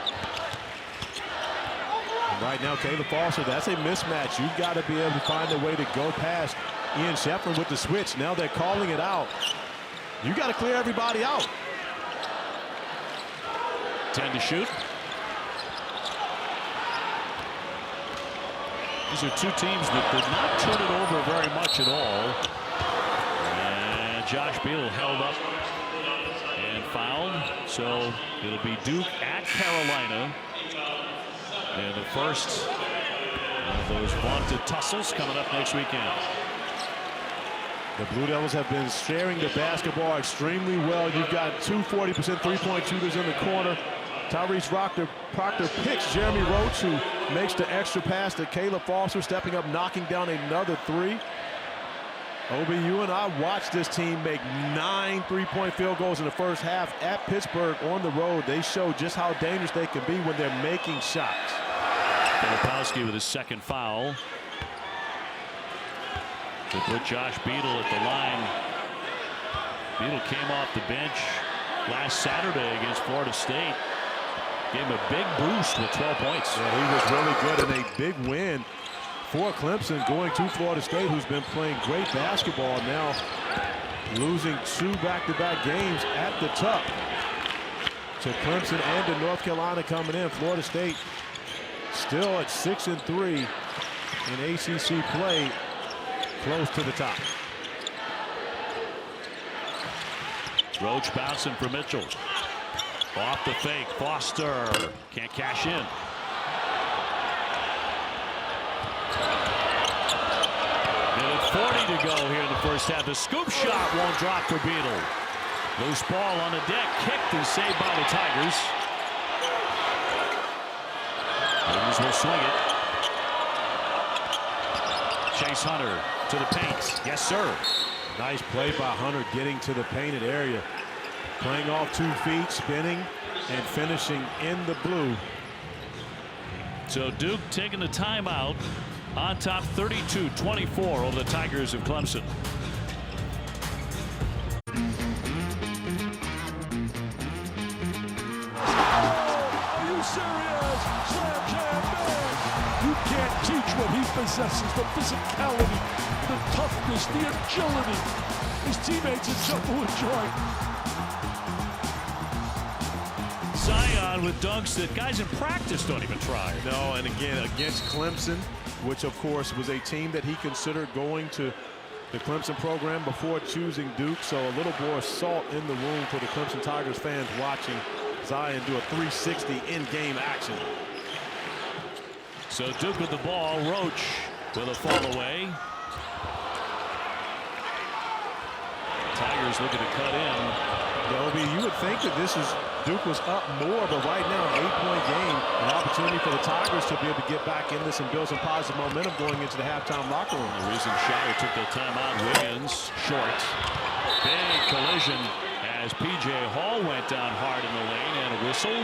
And right now, Caleb Foster, that's a mismatch. You've got to be able to find a way to go past Ian Sheffrin with the switch. Now they're calling it out. You got to clear everybody out. 10 to shoot. These are 2 teams that did not turn it over very much at all. And Josh Beadle held up and fouled. So it'll be Duke at Carolina. And the first of those vaunted tussles coming up next weekend. The Blue Devils have been sharing the basketball extremely well. You've got two 40% three-point shooters in the corner. Tyrese Proctor picks Jeremy Roach, who makes the extra pass to Caleb Foster, stepping up, knocking down another three. Obi, you and I watched this team make 9 three-point field goals in the first half at Pittsburgh on the road. They show just how dangerous they can be when they're making shots. Filipowski with his second foul. To put Josh Beadle at the line. Beadle came off the bench last Saturday against Florida State. Gave him a big boost with 12 points. Yeah, he was really good in a big win for Clemson, going to Florida State, who's been playing great basketball, now losing 2 back-to-back games at the top. So Clemson and to North Carolina coming in. Florida State still at 6-3 in ACC play, close to the top. Roach bouncing for Mitchell. Off the fake, Foster can't cash in. Minute 40 to go here in the first half. The scoop shot won't drop for Beadle. Loose ball on the deck, kicked and saved by the Tigers. Williams will swing it. Chase Hunter to the paint. Yes, sir. Nice play by Hunter, getting to the painted area. Playing off 2 feet, spinning, and finishing in the blue. So Duke taking the timeout on top 32-24 over the Tigers of Clemson. Are you serious? Slam jam bang. You can't teach what he possesses, the physicality, the toughness, the agility. His teammates in trouble with joy. Zion with dunks that guys in practice don't even try. No, and again, against Clemson, which of course was a team that he considered going to the Clemson program before choosing Duke. So a little more salt in the wound for the Clemson Tigers fans watching Zion do a 360 in-game action. So Duke with the ball, Roach with a fall away. Tigers looking to cut in. Obi, you would think that this is Duke was up more, but right now an 8-point game, an opportunity for the Tigers to be able to get back in this and build some positive momentum going into the halftime locker room. The reason Shire took the timeout. Wiggins short. Big collision as P.J. Hall went down hard in the lane, and a whistle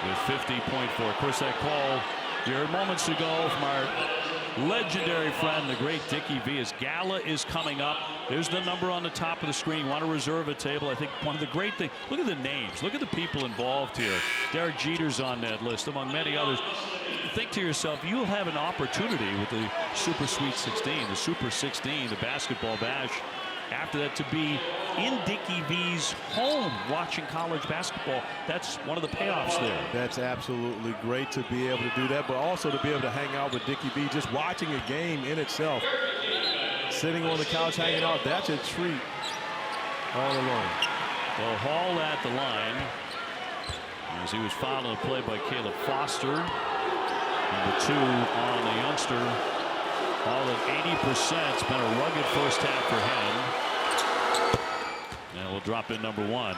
with 50.4. Of course, that call you heard moments ago from our legendary friend, the great Dickie V. His gala is coming up. There's the number on the top of the screen. Want to reserve a table. I think one of the great things, look at the names. Look at the people involved here. Derek Jeter's on that list, among many others. Think to yourself, you'll have an opportunity with the Super Sweet 16, the Super 16, the basketball bash. After that, to be in Dickie V's home watching college basketball. That's one of the payoffs there. That's absolutely great to be able to do that, but also to be able to hang out with Dickie V, just watching a game in itself. Sitting on the couch hanging out, that's a treat all alone. Well, Hall at the line as he was fouled on a play by Caleb Foster. Number 2 on the youngster. All at 80%. It's been a rugged first half for him. And we'll drop in number 1.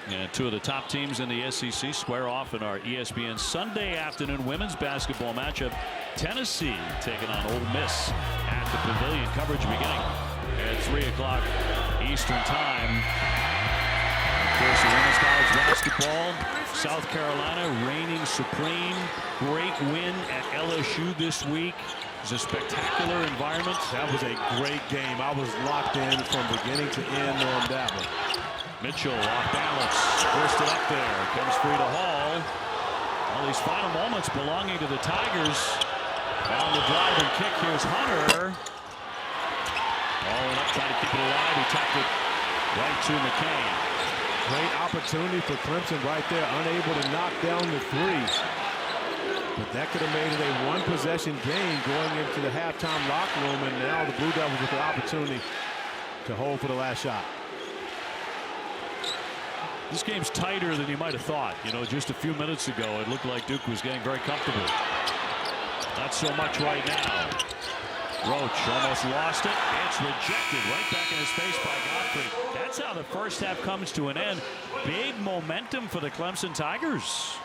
And 2 of the top teams in the SEC square off in our ESPN Sunday afternoon women's basketball matchup. Tennessee taking on Ole Miss at the Pavilion. Coverage beginning at 3 o'clock Eastern Time. Of course, the women's college basketball. South Carolina reigning supreme. Great win at LSU this week. It was a spectacular environment. That was a great game. I was locked in from beginning to end on that one. Mitchell off balance. First it up there. Comes free to Hall. All these final moments belonging to the Tigers. On the drive and kick, here's Hunter. Following up, trying to keep it alive. He tapped it right to McCain. Great opportunity for Clemson right there, unable to knock down the 3. But that could have made it a one-possession game going into the halftime locker room, and now the Blue Devils with the opportunity to hold for the last shot. This game's tighter than you might have thought. You know, just a few minutes ago, it looked like Duke was getting very comfortable. Not so much right now. Roach almost lost it. It's rejected right back in his face by Godfrey. That's how the first half comes to an end. Big momentum for the Clemson Tigers.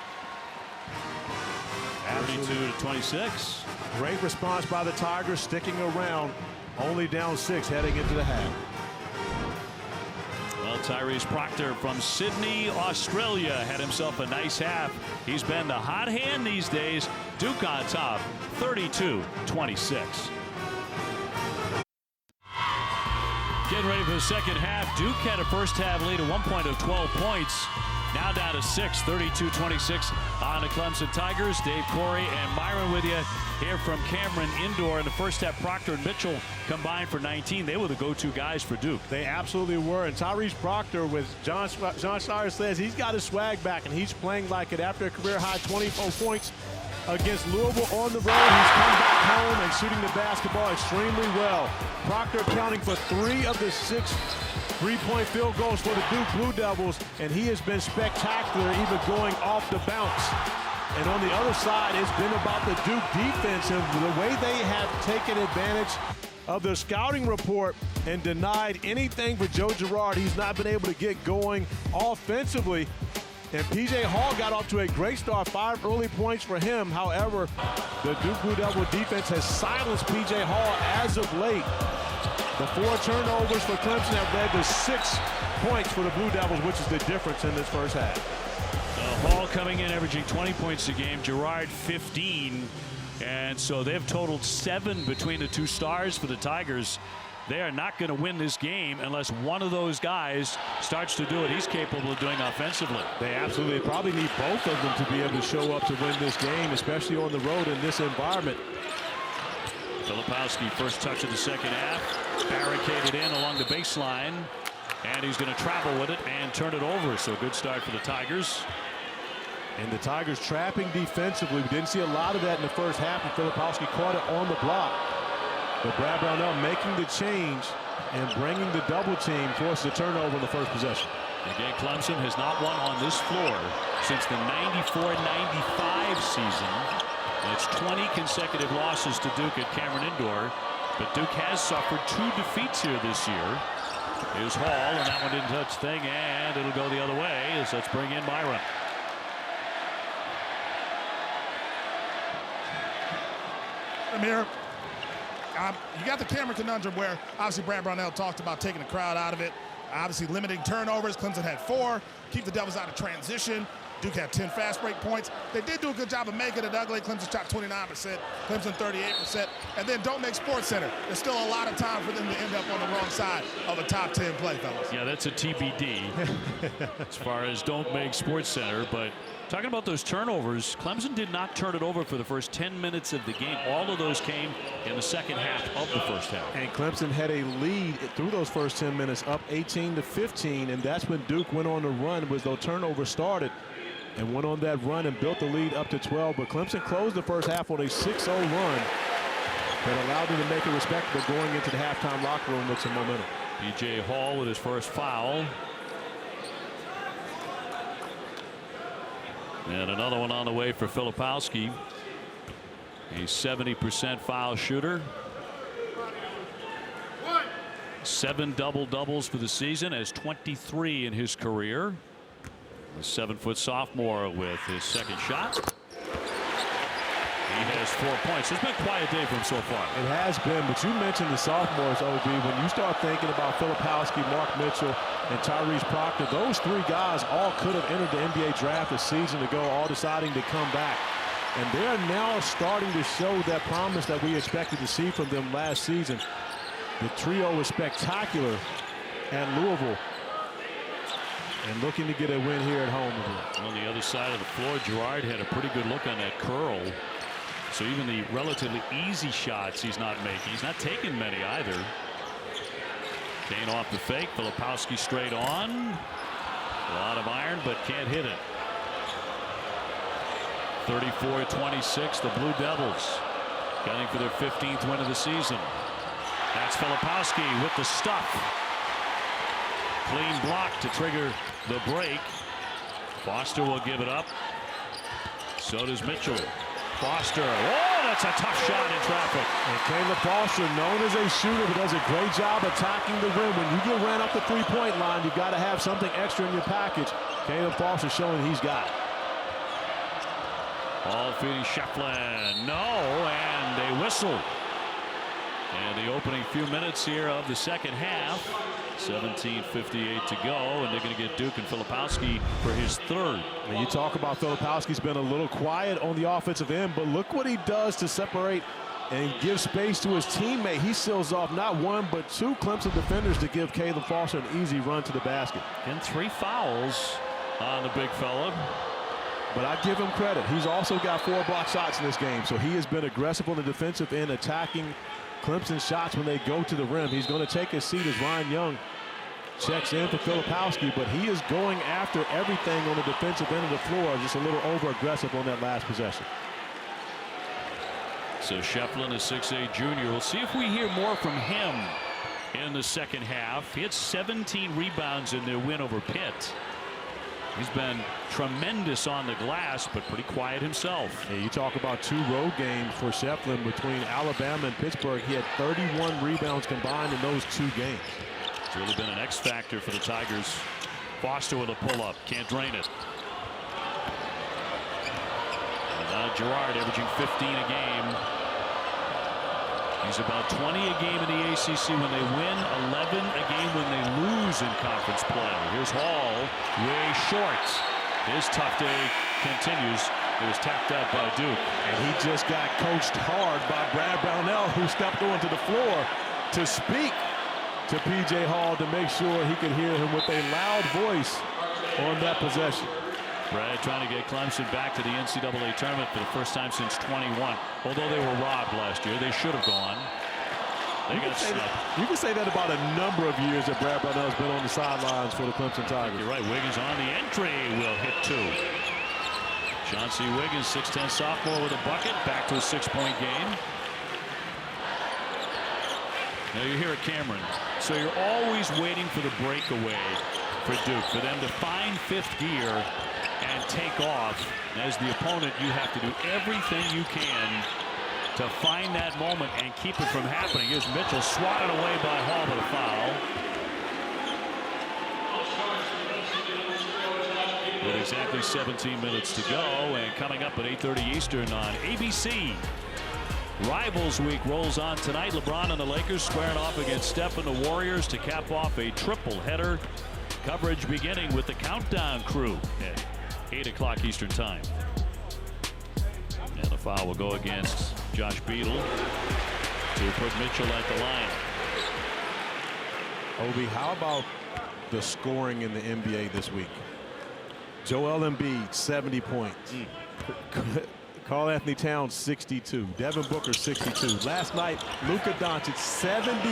32-26. Great response by the Tigers, sticking around, only down 6 heading into the half. Well, Tyrese Proctor from Sydney, Australia, had himself a nice half. He's been the hot hand these days. Duke on top, 32-26. Getting ready for the second half. Duke had a first half lead at one point of 12 points. Now down to 6, 32-26 on the Clemson Tigers. Dave Corey and Myron with you here from Cameron Indoor. In the first half, Proctor and Mitchell combined for 19. They were the go-to guys for Duke. They absolutely were. And Tyrese Proctor, with John Steyer says, he's got his swag back, and he's playing like it after a career-high 24 points against Louisville on the road. He's come back home and shooting the basketball extremely well. Proctor accounting for 3 of the 6 3-point field goals for the Duke Blue Devils, and he has been spectacular, even going off the bounce. And on the other side, it's been about the Duke defense and the way they have taken advantage of the scouting report and denied anything for Joe Girard. He's not been able to get going offensively. And P.J. Hall got off to a great start, 5 early points for him. However, the Duke Blue Devil defense has silenced P.J. Hall as of late. The 4 turnovers for Clemson have led to 6 points for the Blue Devils, which is the difference in this first half. Hall coming in averaging 20 points a game, Girard 15. And so they've totaled 7 between the 2 stars for the Tigers. They are not going to win this game unless one of those guys starts to do what he's capable of doing offensively. They absolutely probably need both of them to be able to show up to win this game, especially on the road in this environment. Filipowski, first touch of the second half, barricaded in along the baseline, and he's going to travel with it and turn it over. So good start for the Tigers. And the Tigers trapping defensively. We didn't see a lot of that in the first half, and Filipowski caught it on the block. But Brad Brownell making the change and bringing the double team forces a turnover in the first possession. Again, Clemson has not won on this floor since the 94-95 season. It's 20 consecutive losses to Duke at Cameron Indoor. But Duke has suffered 2 defeats here this year. Here's Hall, and that one didn't touch the thing, and it'll go the other way. So let's bring in Myron. Amir, you got the Cameron conundrum where obviously Brad Brownell talked about taking the crowd out of it, obviously limiting turnovers. Clemson had 4, keep the Devils out of transition. Duke had 10 fast break points. They did do a good job of making it ugly. Clemson shot 29%, Clemson 38%, and then don't make Sports Center. There's still a lot of time for them to end up on the wrong side of a top 10 play, fellas. Yeah, that's a TBD as far as don't make Sports Center. But talking about those turnovers, Clemson did not turn it over for the first 10 minutes of the game. All of those came in the second half of the first half. And Clemson had a lead through those first 10 minutes, up 18-15, and that's when Duke went on the run, was those turnovers started, and went on that run and built the lead up to 12. But Clemson closed the first half on a 6-0 run that allowed them to make it respectable going into the halftime locker room with some momentum. P.J. Hall with his first foul. And another one on the way for Filipowski. A 70% foul shooter. 7 double-doubles for the season, as 23 in his career. The 7-foot sophomore with his second shot. He has 4 points. It's been a quiet day for him so far. It has been, but you mentioned the sophomores, OB. When you start thinking about Filipowski, Mark Mitchell, and Tyrese Proctor, those 3 guys all could have entered the NBA draft a season ago, all deciding to come back. And they're now starting to show that promise that we expected to see from them last season. The trio was spectacular at Louisville, and looking to get a win here at home again. On the other side of the floor, Girard had a pretty good look on that curl. So even the relatively easy shots he's not making. He's not taking many either. Kane off the fake. Filipowski straight on. A lot of iron, but can't hit it. 34-26, the Blue Devils gunning for their 15th win of the season. That's Filipowski with the stuff. Clean block to trigger the break. Foster will give it up. So does Mitchell. Foster. Oh, that's a tough shot in traffic. And Caleb Foster, known as a shooter, but does a great job attacking the rim. When you get ran up the three-point line, you got to have something extra in your package. Caleb Foster showing he's got it. Ball feeding Shefflin. No, and they whistle. And the opening few minutes here of the second half. 17:58 to go, and they're going to get Duke and Filipowski for his third. And you talk about Filipowski's been a little quiet on the offensive end, but look what he does to separate and give space to his teammate. He seals off not one, but two Clemson defenders to give Caleb Foster an easy run to the basket. And 3 fouls on the big fella. But I give him credit. He's also got 4 block shots in this game, so he has been aggressive on the defensive end, attacking Clemson shots when they go to the rim. He's going to take his seat as Ryan Young checks in for Filipowski, but he is going after everything on the defensive end of the floor, just a little over-aggressive on that last possession. So Shefflin, a 6'8" junior. We'll see if we hear more from him in the second half. He had 17 rebounds in their win over Pitt. He's been tremendous on the glass, but pretty quiet himself. Yeah, you talk about 2 road games for Shefflin between Alabama and Pittsburgh. He had 31 rebounds combined in those 2 games. It's really been an X factor for the Tigers. Foster with a pull-up, can't drain it. And now Girard averaging 15 a game. He's about 20 a game in the ACC when they win, 11 a game when they lose in conference play. Here's Hall, way short. His tough day continues. It was tapped out by Duke. And he just got coached hard by Brad Brownell, who stepped onto the floor to speak to P.J. Hall to make sure he could hear him with a loud voice on that possession. Brad trying to get Clemson back to the NCAA tournament for the first time since 21. Although they were robbed last year, they should have gone. They got snubbed. You can say that about a number of years that Brad Brownell's been on the sidelines for the Clemson Tigers. You're right. Wiggins on the entry will hit 2. John C. Wiggins, 6'10" sophomore with a bucket. Back to a 6-point game. Now you're here at Cameron, so you're always waiting for the breakaway for Duke, for them to find 5th gear and take off. As the opponent, you have to do everything you can to find that moment and keep it from happening. Here's Mitchell swatted away by Hall with a foul. With exactly 17 minutes to go, and coming up at 8:30 Eastern on ABC. Rivals Week rolls on tonight. LeBron and the Lakers squaring off against Steph and the Warriors to cap off a triple header. Coverage beginning with the Countdown Crew at 8 o'clock Eastern time. And the foul will go against Josh Beadle to put Mitchell at the line. Obi, how about the scoring in the NBA this week? Joel Embiid, 70 points. Karl Anthony Towns, 62. Devin Booker, 62. Last night, Luka Doncic, 73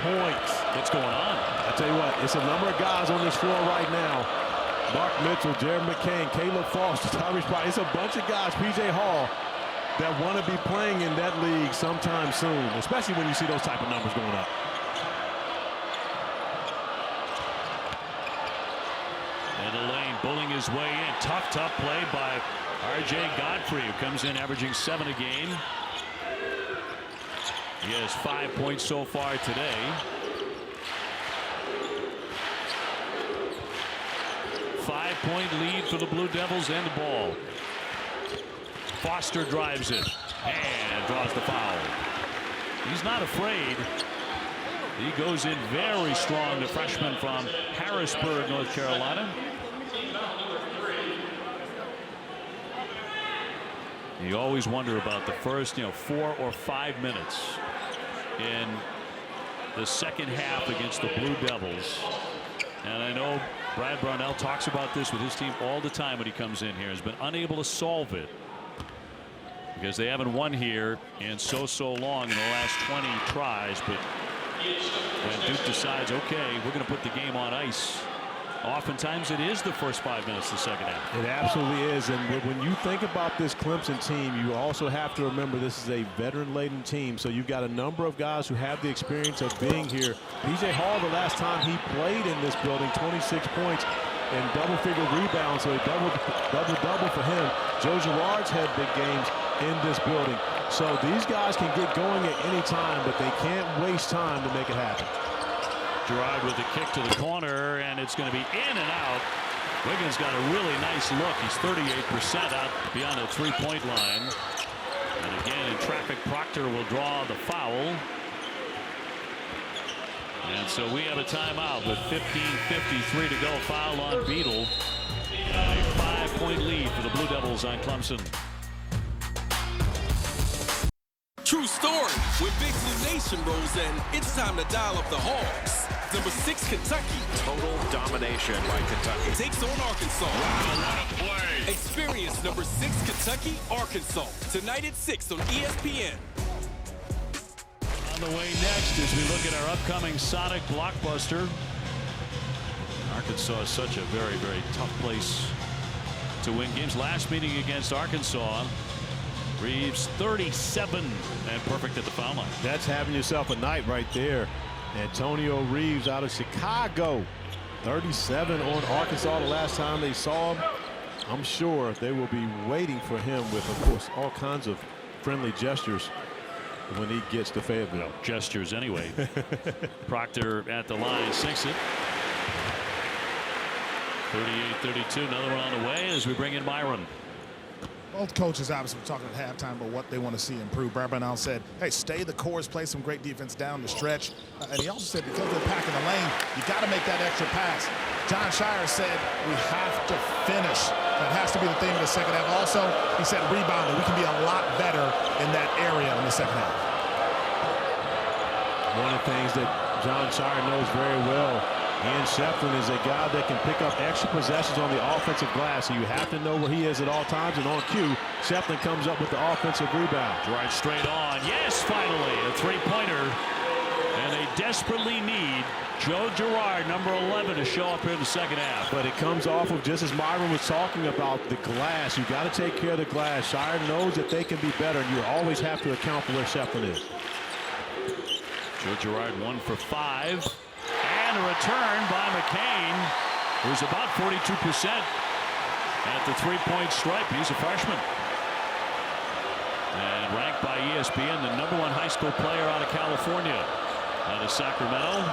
points. What's going on? I tell you what, it's a number of guys on this floor right now. Mark Mitchell, Jared McCain, Caleb Foster, Tyrese Price. It's a bunch of guys, P.J. Hall, that want to be playing in that league sometime soon, especially when you see those type of numbers going up. And Elaine bullying his way in. Tough play by R.J. Godfrey, who comes in averaging 7 a game. He has 5 points so far today. Five-point lead for the Blue Devils and the ball. Foster drives it and draws the foul. He's not afraid. He goes in very strong, the freshman from Harrisburg, North Carolina. You always wonder about the first, 4 or 5 minutes in the second half against the Blue Devils. And I know Brad Brownell talks about this with his team all the time when he comes in here. Has been unable to solve it because they haven't won here in so long in the last 20 tries. But when Duke decides, okay, we're going to put the game on ice, oftentimes it is the first 5 minutes of the second half. It absolutely is. And when you think about this Clemson team, you also have to remember this is a veteran-laden team. So you've got a number of guys who have the experience of being here. P.J. Hall, the last time he played in this building, 26 points. and double-figure rebounds, so a double-double for him. Joe Girard's had big games in this building. So these guys can get going at any time, but they can't waste time to make it happen. Girard with the kick to the corner, and it's going to be in and out. Wiggins got a really nice look. He's 38% out beyond the three-point line. And again, in traffic, Proctor will draw the foul. And so we have a timeout with 15:53 to go. Foul on Beadle. And a 5-point lead for the Blue Devils on Clemson. True story. When Big Blue Nation rolls in, it's time to dial up the Hawks. Number 6 Kentucky. Total domination by Kentucky. Takes on Arkansas. Wow, what a play. Experience number 6 Kentucky, Arkansas. Tonight at 6 on ESPN. On the way next as we look at our upcoming Sonic blockbuster. Arkansas is such a very, very tough place to win games. Last meeting against Arkansas, Reeves 37 and perfect at the foul line. That's having yourself a night right there. Antonio Reeves out of Chicago, 37 on Arkansas the last time they saw him. I'm sure they will be waiting for him with, of course, all kinds of friendly gestures when he gets to Fayetteville. Gestures anyway. Proctor at the line, sinks it. 38-32, another one on the way as we bring in Myron. Both coaches obviously were talking at halftime about what they want to see improve. Brad Brownell said, hey, stay the course, play some great defense down the stretch. And he also said because they're packing the lane, you got to make that extra pass. John Shire said we have to finish. That has to be the theme of the second half. Also, he said rebounding. We can be a lot better in that area in the second half. One of the things that John Shire knows very well, Ian Shefflin is a guy that can pick up extra possessions on the offensive glass. So you have to know where he is at all times. And on cue, Shefflin comes up with the offensive rebound. Right straight on. Yes, finally, a three-pointer. And they desperately need Joe Girard, number 11, to show up here in the second half. But it comes off of, just as Myron was talking about, the glass. You got to take care of the glass. Shire knows that they can be better, and you always have to account for where Shefflin is. Joe Girard 1 for 5. And a return by McCain, who's about 42% at the three-point stripe. He's a freshman. And ranked by ESPN the #1 high school player out of California, out of Sacramento.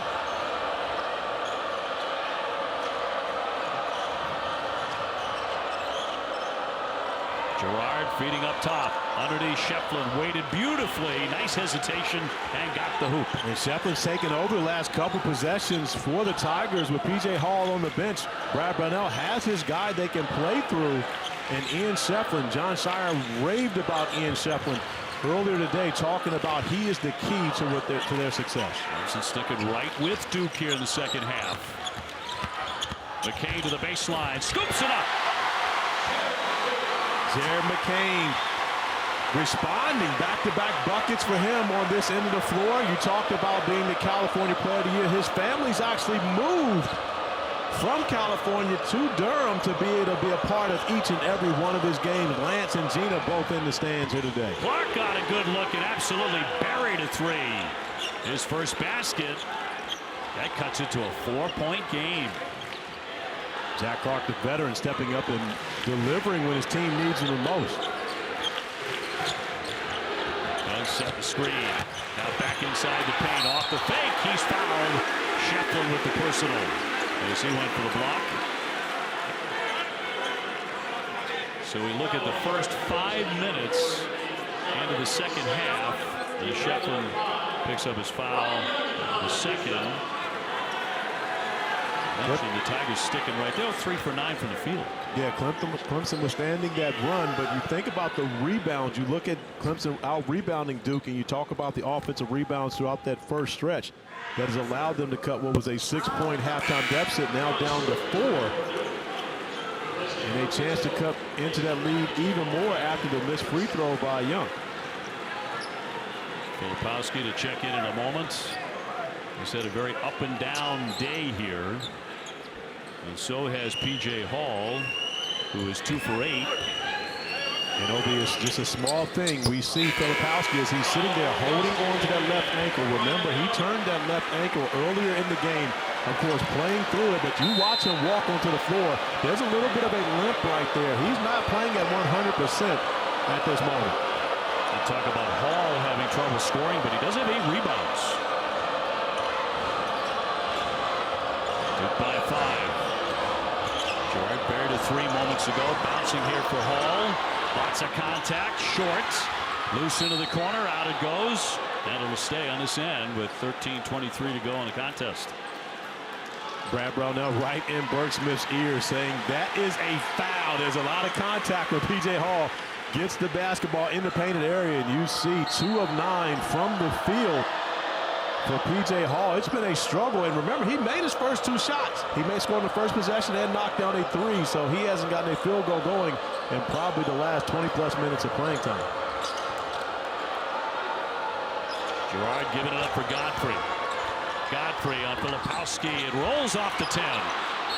Girard feeding up top. Underneath, Shefflin waited beautifully. Nice hesitation and got the hoop. And Shefflin's taken over the last couple possessions for the Tigers with P.J. Hall on the bench. Brad Brownell has his guy they can play through. And Ian Shefflin, John Shire raved about Ian Shefflin earlier today, talking about he is the key to their success. Clemson sticking right with Duke here in the second half. McCain to the baseline, scoops it up. Jared McCain responding, back-to-back buckets for him on this end of the floor. You talked about being the California Player of the Year. His family's actually moved from California to Durham to be able to be a part of each and every one of his games. Lance and Gina both in the stands here today. Clark got a good look and absolutely buried a three. His first basket. That cuts it to a 4-point game. Jack Clark, the veteran, stepping up and delivering when his team needs him the most. And set the screen. Now back inside the paint. Off the fake. He's fouled. Shefflin with the personal. As he went for the block. So we look at the first 5 minutes into the second half. And Shefflin picks up his foul. The second. Actually, the Tigers sticking right there, 3 for 9 from the field. Yeah, Clemson withstanding that run, but you think about the rebounds. You look at Clemson out rebounding Duke, and you talk about the offensive rebounds throughout that first stretch that has allowed them to cut what was a 6-point halftime deficit, now down to 4. And a chance to cut into that lead even more after the missed free throw by Young. Filipowski to check in a moment. He's had a very up and down day here. And so has P.J. Hall, who is 2 for 8. And Obi, is just a small thing. We see Filipowski as he's sitting there holding on to that left ankle. Remember, he turned that left ankle earlier in the game of course, playing through it, but you watch him walk onto the floor. There's a little bit of a limp right there. He's not playing at 100% at this moment. You talk about Hall having trouble scoring, but he does have 8 rebounds. Duke by 5. Jordan buried a 3 moments ago. Bouncing here for Hall. Lots of contact. Short. Loose into the corner. Out it goes. And it'll stay on this end with 13:23 to go in the contest. Brad Brownell right in Burke Smith's ear saying that is a foul. There's a lot of contact when P.J. Hall gets the basketball in the painted area, and you see 2 of 9 from the field for P.J. Hall. It's been a struggle, and remember, he made his first 2 shots. He may score in the first possession and knock down a 3, so he hasn't gotten a field goal going in probably the last 20-plus minutes of playing time. Gerard giving it up for Godfrey. Godfrey on Filipowski. It rolls off the 10.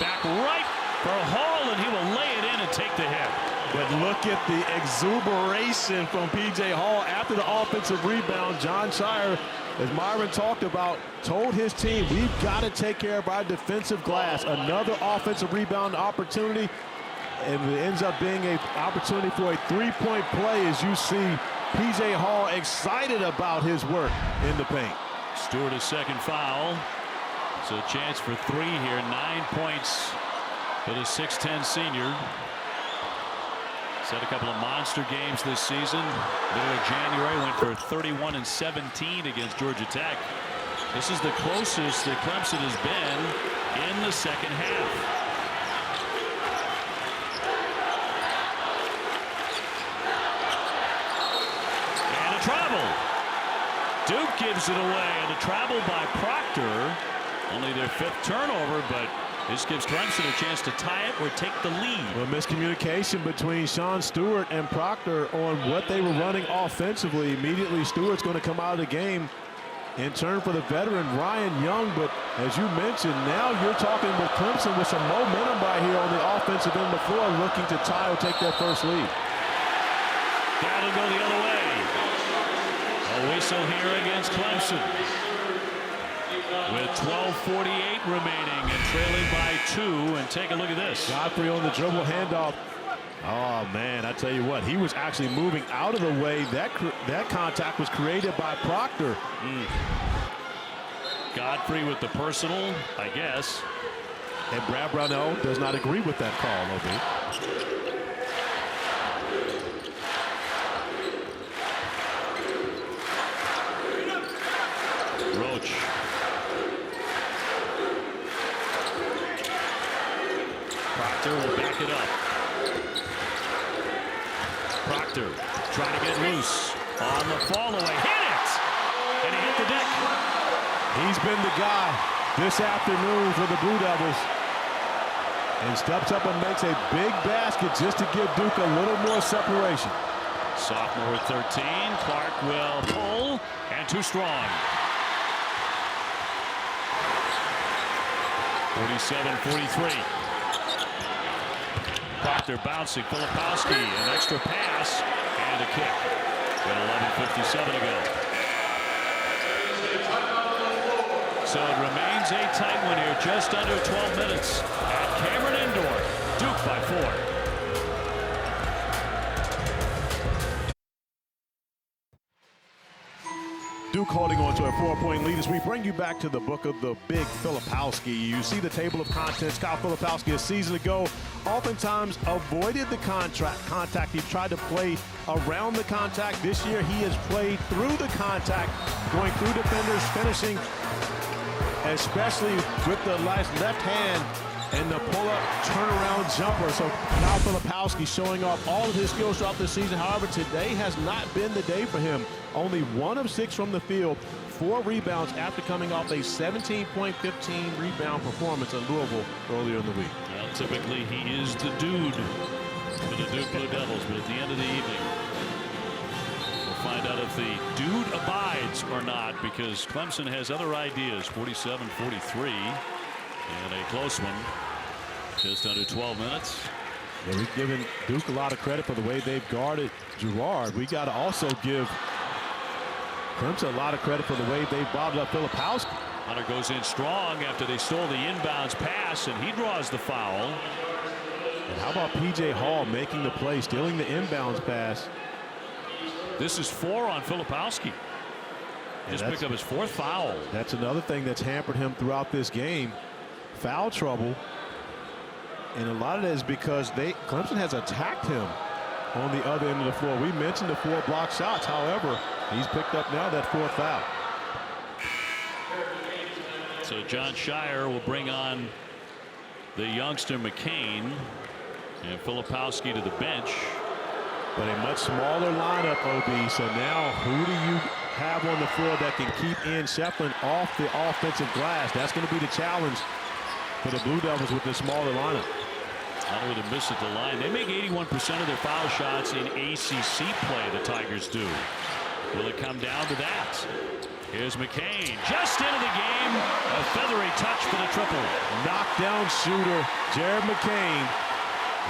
Back right for Hall, and he will lay it in and take the hit. But look at the exuberation from P.J. Hall after the offensive rebound. John Shire, as Myron talked about, told his team, we've got to take care of our defensive glass. Another offensive rebound opportunity, and it ends up being an opportunity for a 3-point play as you see P.J. Hall excited about his work in the paint. Stewart, his second foul. So a chance for 3 here. 9 points for the 6'10 senior. He's had a couple of monster games this season. Middle of January went for 31 and 17 against Georgia Tech. This is the closest that Clemson has been in the second half. Travel. Duke gives it away, and a travel by Proctor. Only their 5th turnover, but this gives Clemson a chance to tie it or take the lead. Well, miscommunication between Sean Stewart and Proctor on what they were running offensively. Immediately, Stewart's going to come out of the game and turn for the veteran Ryan Young. But as you mentioned, now you're talking with Clemson with some momentum right here on the offensive end of the floor, looking to tie or take their first lead. That'll go the other way. A whistle here against Clemson with 12:48 remaining and trailing by 2. And take a look at this. Godfrey on the dribble handoff. Oh man, I tell you what, he was actually moving out of the way. That contact was created by Proctor. Godfrey with the personal, I guess. And Brad Brownell does not agree with that call, OB. Roach. Proctor will back it up. Proctor trying to get loose on the fall away. Hit it! And he hit the deck. He's been the guy this afternoon for the Blue Devils. And steps up and makes a big basket just to give Duke a little more separation. Sophomore with 13. Clark will pull, and too strong. 47-43. Proctor bouncing. Filipowski, an extra pass and a kick. With 11:57 to go. So it remains a tight one here, just under 12 minutes at Cameron Indoor. Duke by 4. Duke holding on to a 4-point lead as we bring you back to the book of the big Filipowski. You see the table of contents. Kyle Filipowski a season ago oftentimes avoided the contact. He tried to play around the contact. This year he has played through the contact, going through defenders, finishing especially with the left hand and the pull-up turnaround jumper. So Kyle Filipowski showing off all of his skills throughout the season. However, today has not been the day for him. Only 1 of 6 from the field, 4 rebounds after coming off a 17-point, 15-rebound performance in Louisville earlier in the week. Well, typically he is the dude for the Duke Blue Devils, but at the end of the evening, we'll find out if the dude abides or not, because Clemson has other ideas. 47-43. And a close one. Just under 12 minutes. Yeah, we've given Duke a lot of credit for the way they've guarded Girard. We got to also give Clemson a lot of credit for the way they've bottled up Filipowski. Hunter goes in strong after they stole the inbounds pass, and he draws the foul. And how about P.J. Hall making the play, stealing the inbounds pass? This is 4 on Filipowski. Just picked up his 4th foul. That's another thing that's hampered him throughout this game. Foul trouble. And a lot of that is because Clemson has attacked him on the other end of the floor. We mentioned the 4 block shots. However, he's picked up now that 4th foul. So John Shire will bring on the youngster McCain, and Filipowski to the bench. But a much smaller lineup, OB. So now who do you have on the floor that can keep Ian Shefflin off the offensive glass? That's going to be the challenge for the Blue Devils with the smaller lineup. Hunter with a miss at the line. They make 81% of their foul shots in ACC play, the Tigers do. Will it come down to that? Here's McCain, just into the game. A feathery touch for the triple. Knockdown shooter, Jared McCain.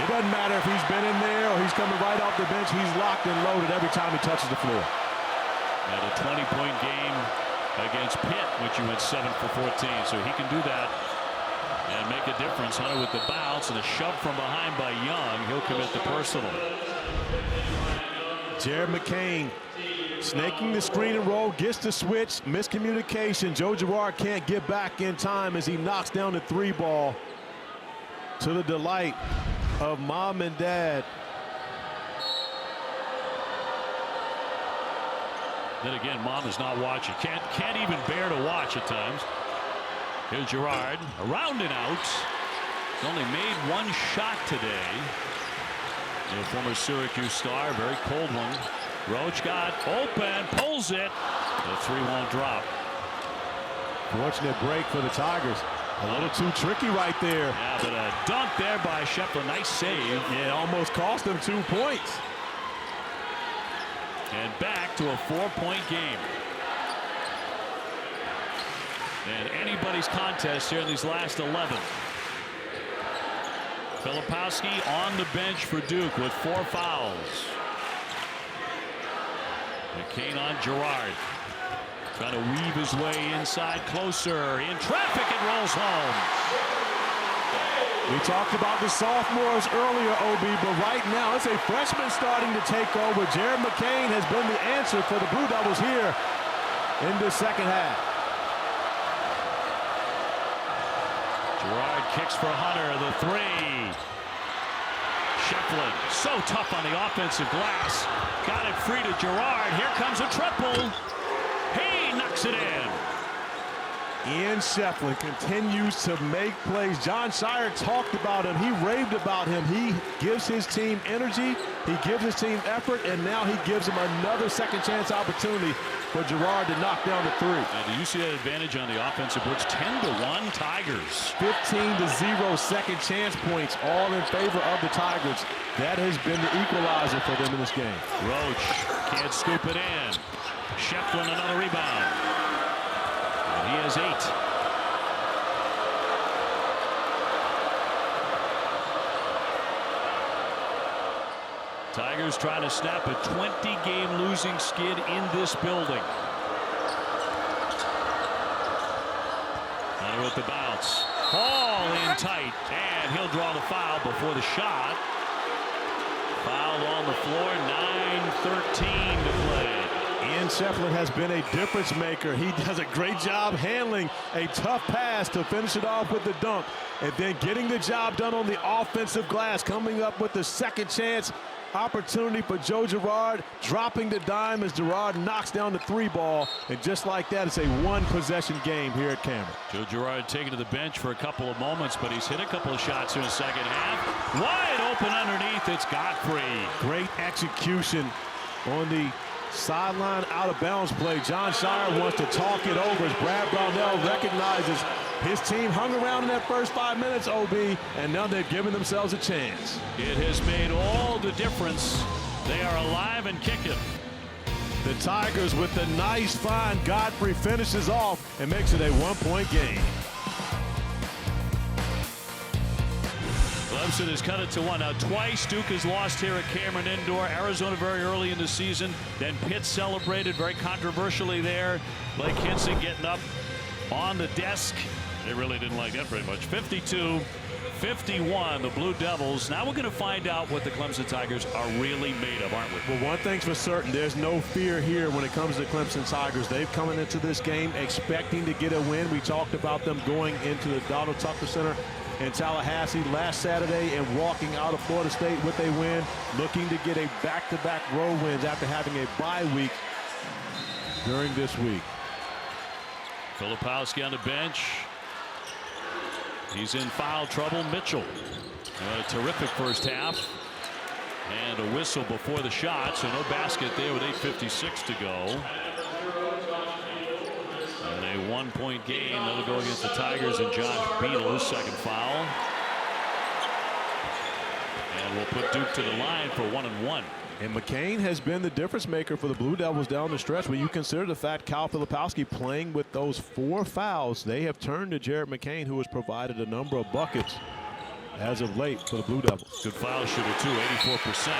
It doesn't matter if he's been in there or he's coming right off the bench. He's locked and loaded every time he touches the floor. And a 20-point game against Pitt, which you went 7 for 14. So he can do that and make a difference. Hunter with the bounce and a shove from behind by Young. He'll commit the personal. Jared McCain snaking the screen and roll, gets the switch, miscommunication. Joe Girard can't get back in time as he knocks down the 3 ball to the delight of mom and dad. Then again, mom is not watching. Can't even bear to watch at times. Here's Girard, around and out. He's only made 1 shot today. The former Syracuse star, very cold one. Roach got open, pulls it. The 3 won't drop. Fortunate break for the Tigers. A little too tricky right there. Yeah, but a dunk there by Shefflin. Nice save. It almost cost them 2 points. And back to a 4-point game. And anybody's contest here in these last 11. Filipowski on the bench for Duke with 4 fouls. McCain on Girard. Trying to weave his way inside closer. In traffic, it rolls home. We talked about the sophomores earlier, OB, but right now it's a freshman starting to take over. Jared McCain has been the answer for the Blue Devils here in the second half. Girard kicks for Hunter, the 3. Shefflin, so tough on the offensive glass. Got it free to Girard. Here comes a triple. He knocks it in. Ian Shefflin continues to make plays. John Shire talked about him. He raved about him. He gives his team energy. He gives his team effort, and now he gives him another second chance opportunity for Girard to knock down the 3. Do you see that advantage on the offensive boards? 10-1 Tigers. 15-0 second chance points, all in favor of the Tigers. That has been the equalizer for them in this game. Roach can't scoop it in. Shefflin another rebound. And he has 8. Tigers trying to snap a 20-game losing skid in this building. Hunter with the bounce. Hall in tight, and he'll draw the foul before the shot. Fouled on the floor, 9:13 to play. Ian Shefflin has been a difference maker. He does a great job handling a tough pass to finish it off with the dunk, and then getting the job done on the offensive glass, coming up with the second chance opportunity for Joe Girard, dropping the dime as Girard knocks down the 3 ball, and just like that, it's a 1-possession game here at Cameron. Joe Girard taken to the bench for a couple of moments, but he's hit a couple of shots here in the second half. Wide open underneath, it's Godfrey. Great execution on the sideline out of bounds play. John Shire wants to talk it over as Brad Brownell recognizes his team hung around in that first 5 minutes, OB, and now they've given themselves a chance. It has made all the difference. They are alive and kicking. The Tigers with the nice find. Godfrey finishes off and makes it a 1-point game. Clemson has cut it to 1. Now twice Duke has lost here at Cameron Indoor. Arizona very early in the season. Then Pitt celebrated very controversially there. Blake Hinson getting up on the desk. They really didn't like that very much. 52-51, the Blue Devils. Now we're going to find out what the Clemson Tigers are really made of, aren't we? Well, one thing's for certain, there's no fear here when it comes to the Clemson Tigers. They've come into this game expecting to get a win. We talked about them going into the Donald Tucker Center in Tallahassee last Saturday and walking out of Florida State with a win, looking to get a back-to-back road wins after having a bye week during this week. Filipowski on the bench. He's in foul trouble. Mitchell. A terrific first half. And a whistle before the shot, so no basket there with 8:56 to go. And a one-point game. That'll go against the Tigers and Josh Beadle's second foul. And we'll put Duke to the line for 1-1. And McCain has been the difference maker for the Blue Devils down the stretch. When you consider the fact Kyle Filipowski playing with those 4 fouls, they have turned to Jared McCain, who has provided a number of buckets as of late for the Blue Devils. Good foul shooter too, 84%.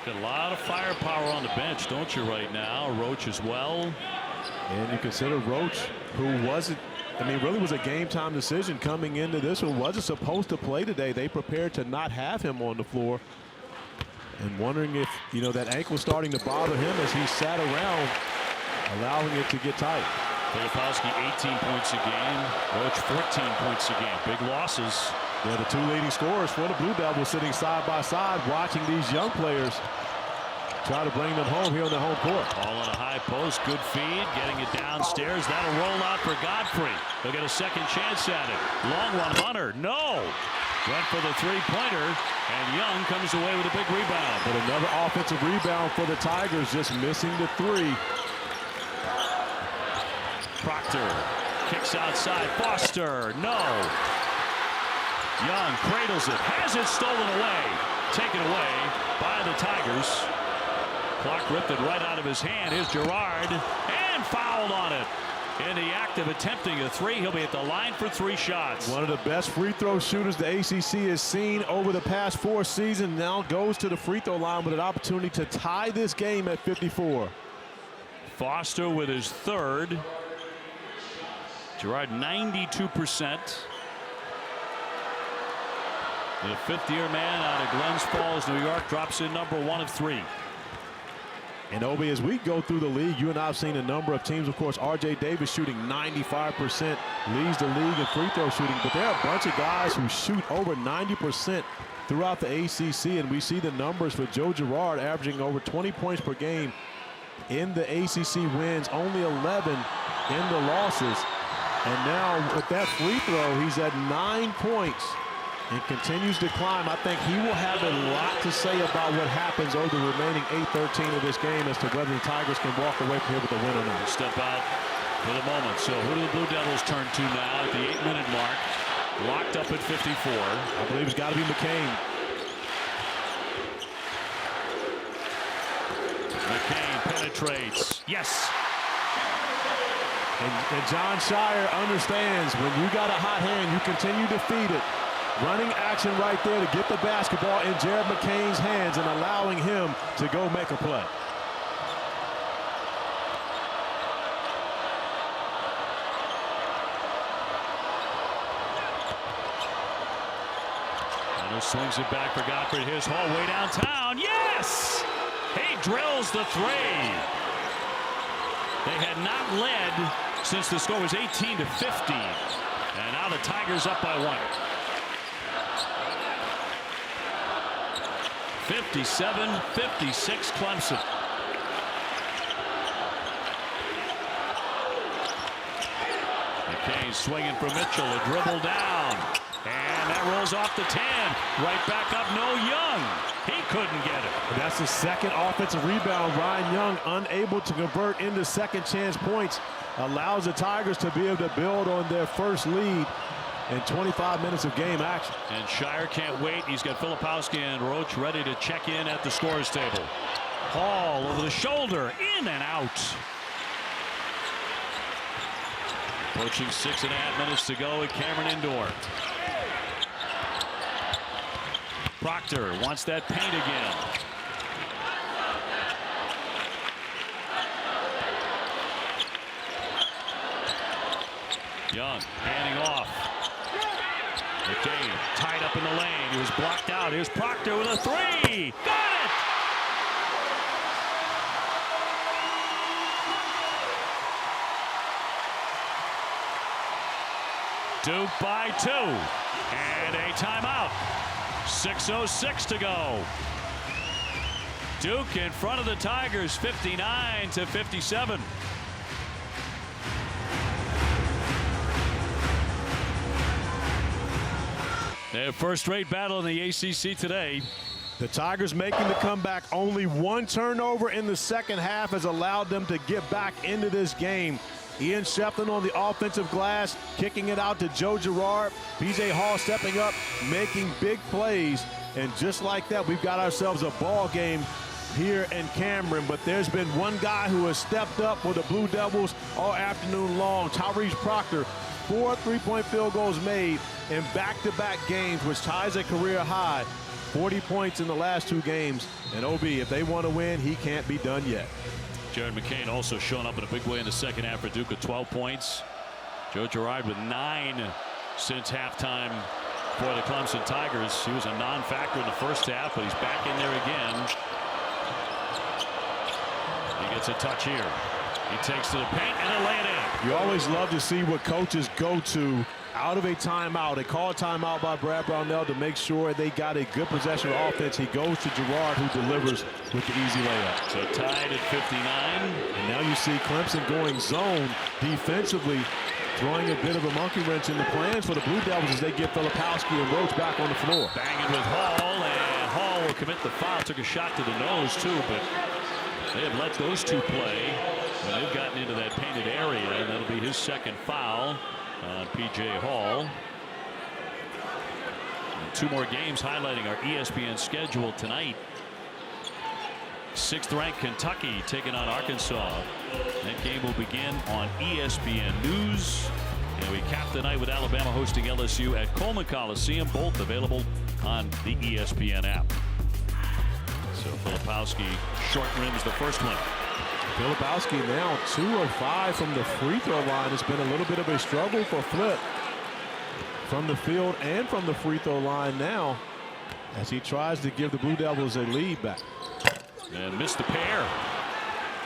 Got a lot of firepower on the bench, don't you, right now? Roach as well. And you consider Roach, who wasn't, really was a game-time decision coming into this one. Wasn't supposed to play today. They prepared to not have him on the floor. And wondering if, that ankle starting to bother him as he sat around, allowing it to get tight. Filipowski 18 points a game. Roach 14 points a game. Big losses. They're the 2 leading scorers for the Blue Devils, sitting side by side watching these young players try to bring them home here on the home court. All on a high post. Good feed. Getting it downstairs. That'll roll out for Godfrey. They'll get a second chance at it. Long one. Hunter. No. Went for the three-pointer. And Young comes away with a big rebound. But another offensive rebound for the Tigers, just missing the 3. Proctor kicks outside. Foster. No. Young cradles it. Has it stolen away. Taken away by the Tigers. Clark ripped it right out of his hand. Here's Gerard, and fouled on it. In the act of attempting a 3, he'll be at the line for 3 shots. One of the best free throw shooters the ACC has seen over the past 4 seasons. Now goes to the free throw line with an opportunity to tie this game at 54. Foster with his 3rd. Gerard 92%. The 5th-year man out of Glens Falls, New York, drops in number 1 of 3. And Obi, as we go through the league, you and I have seen a number of teams. Of course, R.J. Davis shooting 95%, leads the league in free throw shooting. But there are a bunch of guys who shoot over 90% throughout the ACC. And we see the numbers for Joe Girard averaging over 20 points per game in the ACC wins, only 11 in the losses. And now with that free throw, he's at 9 points and continues to climb. I think he will have a lot to say about what happens over the remaining 8:13 of this game as to whether the Tigers can walk away from here with a win or not. Step out for the moment. So who do the Blue Devils turn to now at the 8-minute mark? Locked up at 54. I believe it's got to be McCain. McCain penetrates. Yes. And John Shire understands when you got a hot hand, you continue to feed it. Running action right there to get the basketball in Jared McCain's hands and allowing him to go make a play. And he swings it back for Godfrey. Here's Hall way downtown. Yes! He drills the 3. They had not led since the score was 18-15. And now the Tigers up by 1. 57-56 Clemson. McCain swinging for Mitchell. A dribble down. And that rolls off the 10. Right back up. No Young. He couldn't get it. And that's the second offensive rebound. Ryan Young unable to convert into second chance points. Allows the Tigers to be able to build on their first lead in 25 minutes of game action. And Shire can't wait. He's got Filipowski and Roach ready to check in at the scorer's table. Hall over the shoulder, in and out. Approaching 6.5 minutes to go at Cameron Indoor. Proctor wants that paint again. Young handing off. McCain tied up in the lane. He was blocked out. Here's Proctor with a three. Got it! Duke by 2. And a timeout. 6:06 to go. Duke in front of the Tigers, 59-57. Their first-rate battle in the ACC today. The Tigers making the comeback. Only one turnover in the second half has allowed them to get back into this game. Ian Shefflin on the offensive glass, kicking it out to Joe Girard. P.J. Hall stepping up, making big plays. And just like that, we've got ourselves a ball game here in Cameron. But there's been one guy who has stepped up for the Blue Devils all afternoon long. Tyrese Proctor, 4 3-point field goals made in back-to-back games, which ties a career high. 40 points in the last 2 games. And OB, if they want to win, he can't be done yet. Jared McCain also showing up in a big way in the second half for Duke with 12 points. Joe Girard with 9 since halftime for the Clemson Tigers. He was a non-factor in the first half, but he's back in there again. He gets a touch here. He takes to the paint and he'll lay it in. You always love to see what coaches go to out of a timeout. They call a timeout by Brad Brownell to make sure they got a good possession of offense. He goes to Girard, who delivers with the easy layup. So tied at 59. And now you see Clemson going zone defensively, throwing a bit of a monkey wrench in the plans for the Blue Devils as they get Filipowski and Roach back on the floor. Banging with Hall, and Hall will commit the foul. Took a shot to the nose, too, but they have let those two play when they've gotten into that painted area, and that'll be his second foul on P.J. Hall. And 2 more games highlighting our ESPN schedule tonight. 6th-ranked Kentucky taking on Arkansas. That game will begin on ESPN News. And we cap the night with Alabama hosting LSU at Coleman Coliseum, both available on the ESPN app. So Filipowski short rims the first one. Filipowski now 2 of 5 from the free throw line. It's been a little bit of a struggle for Flip from the field and from the free throw line now as he tries to give the Blue Devils a lead back. And missed the pair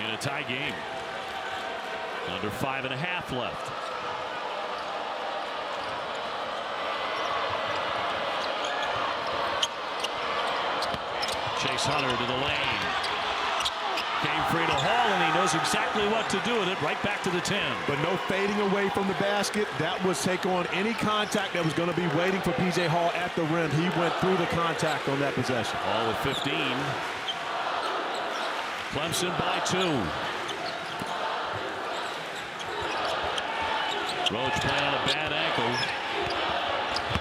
in a tie game. Under 5.5 left. Chase Hunter to the lane. Came free to Hall, and he knows exactly what to do with it. Right back to the 10. But no fading away from the basket. That was take on any contact that was going to be waiting for P.J. Hall at the rim. He went through the contact on that possession. Hall with 15. Clemson by 2. Roach playing on a bad ankle,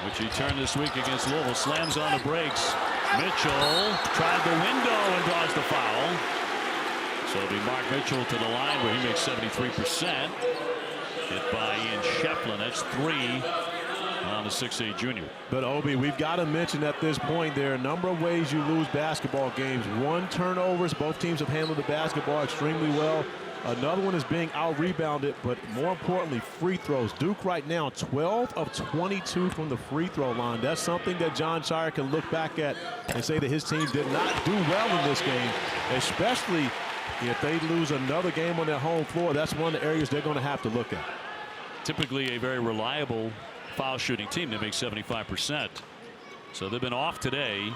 which he turned this week against Louisville. Slams on the brakes. Mitchell tried the window and draws the foul. So it'll be Mark Mitchell to the line where he makes 73%. Hit by Ian Shefflin. That's 3 on the 6'8" junior. But Obi, we've got to mention at this point there are a number of ways you lose basketball games. 1, turnovers. Both teams have handled the basketball extremely well. Another one is being out-rebounded, but more importantly, free throws. Duke right now 12 of 22 from the free throw line. That's something that John Shire can look back at and say that his team did not do well in this game, especially if they lose another game on their home floor. That's one of the areas they're going to have to look at. Typically a very reliable foul shooting team. They make 75%. So they've been off today.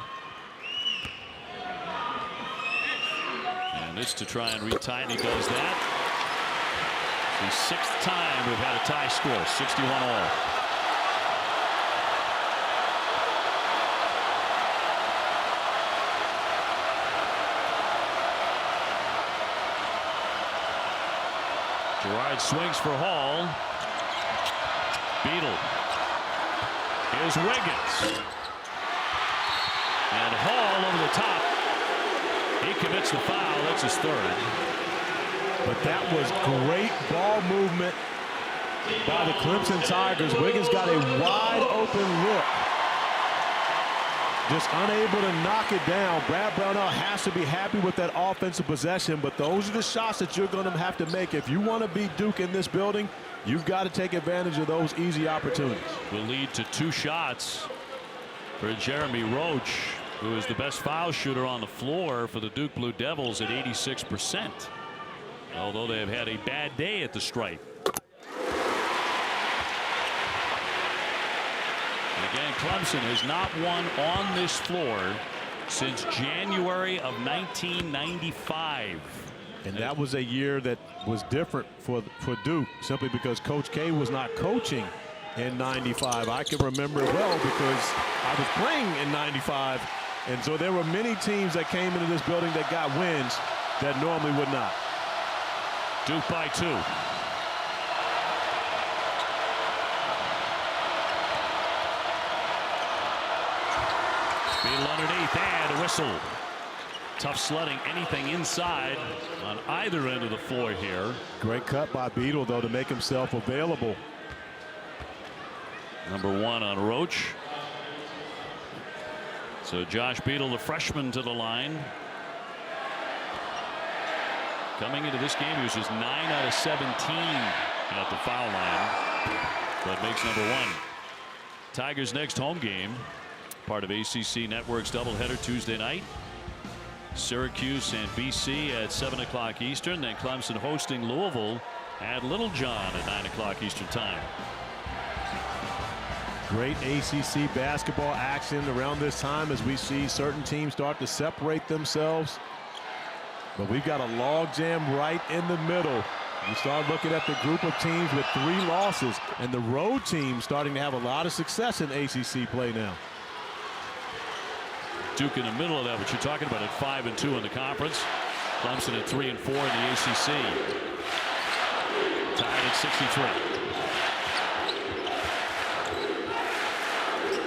And this to try and retie, and he does that. The 6th time we've had a tie score, 61 all. Girard swings for Hall. Beadle. Here's Wiggins. And Hall over the top. He commits the foul. That's his 3rd. But that was great ball movement by the Clemson Tigers. Wiggins got a wide open look. Just unable to knock it down. Brad Brownell has to be happy with that offensive possession, but those are the shots that you're going to have to make. If you want to beat Duke in this building, You've got to take advantage of those easy opportunities. Will lead to 2 shots for Jeremy Roach, who is the best foul shooter on the floor for the Duke Blue Devils at 86%. Although they have had a bad day at the stripe. Again, Clemson has not won on this floor since January of 1995. And that was a year that was different for Duke, simply because Coach K was not coaching in 95. I can remember it well because I was playing in 95. And so there were many teams that came into this building that got wins that normally would not. Duke by 2. Beadle underneath and a whistle. Tough sledding, anything inside on either end of the floor here. Great cut by Beadle, though, to make himself available. Number 1 on Roach. So Josh Beadle, the freshman, to the line. Coming into this game, he was just 9 out of 17 at the foul line. But makes number 1. Tigers' next home game, part of ACC Network's doubleheader Tuesday night. Syracuse and BC at 7 o'clock Eastern. Then Clemson hosting Louisville at Littlejohn at 9 o'clock Eastern time. Great ACC basketball action around this time as we see certain teams start to separate themselves. But we've got a logjam right in the middle. You start looking at the group of teams with 3 losses, and the road team starting to have a lot of success in ACC play now. Duke in the middle of that, what you're talking about, at 5-2 in the conference. Clemson at 3-4 in the ACC. Tied at 63.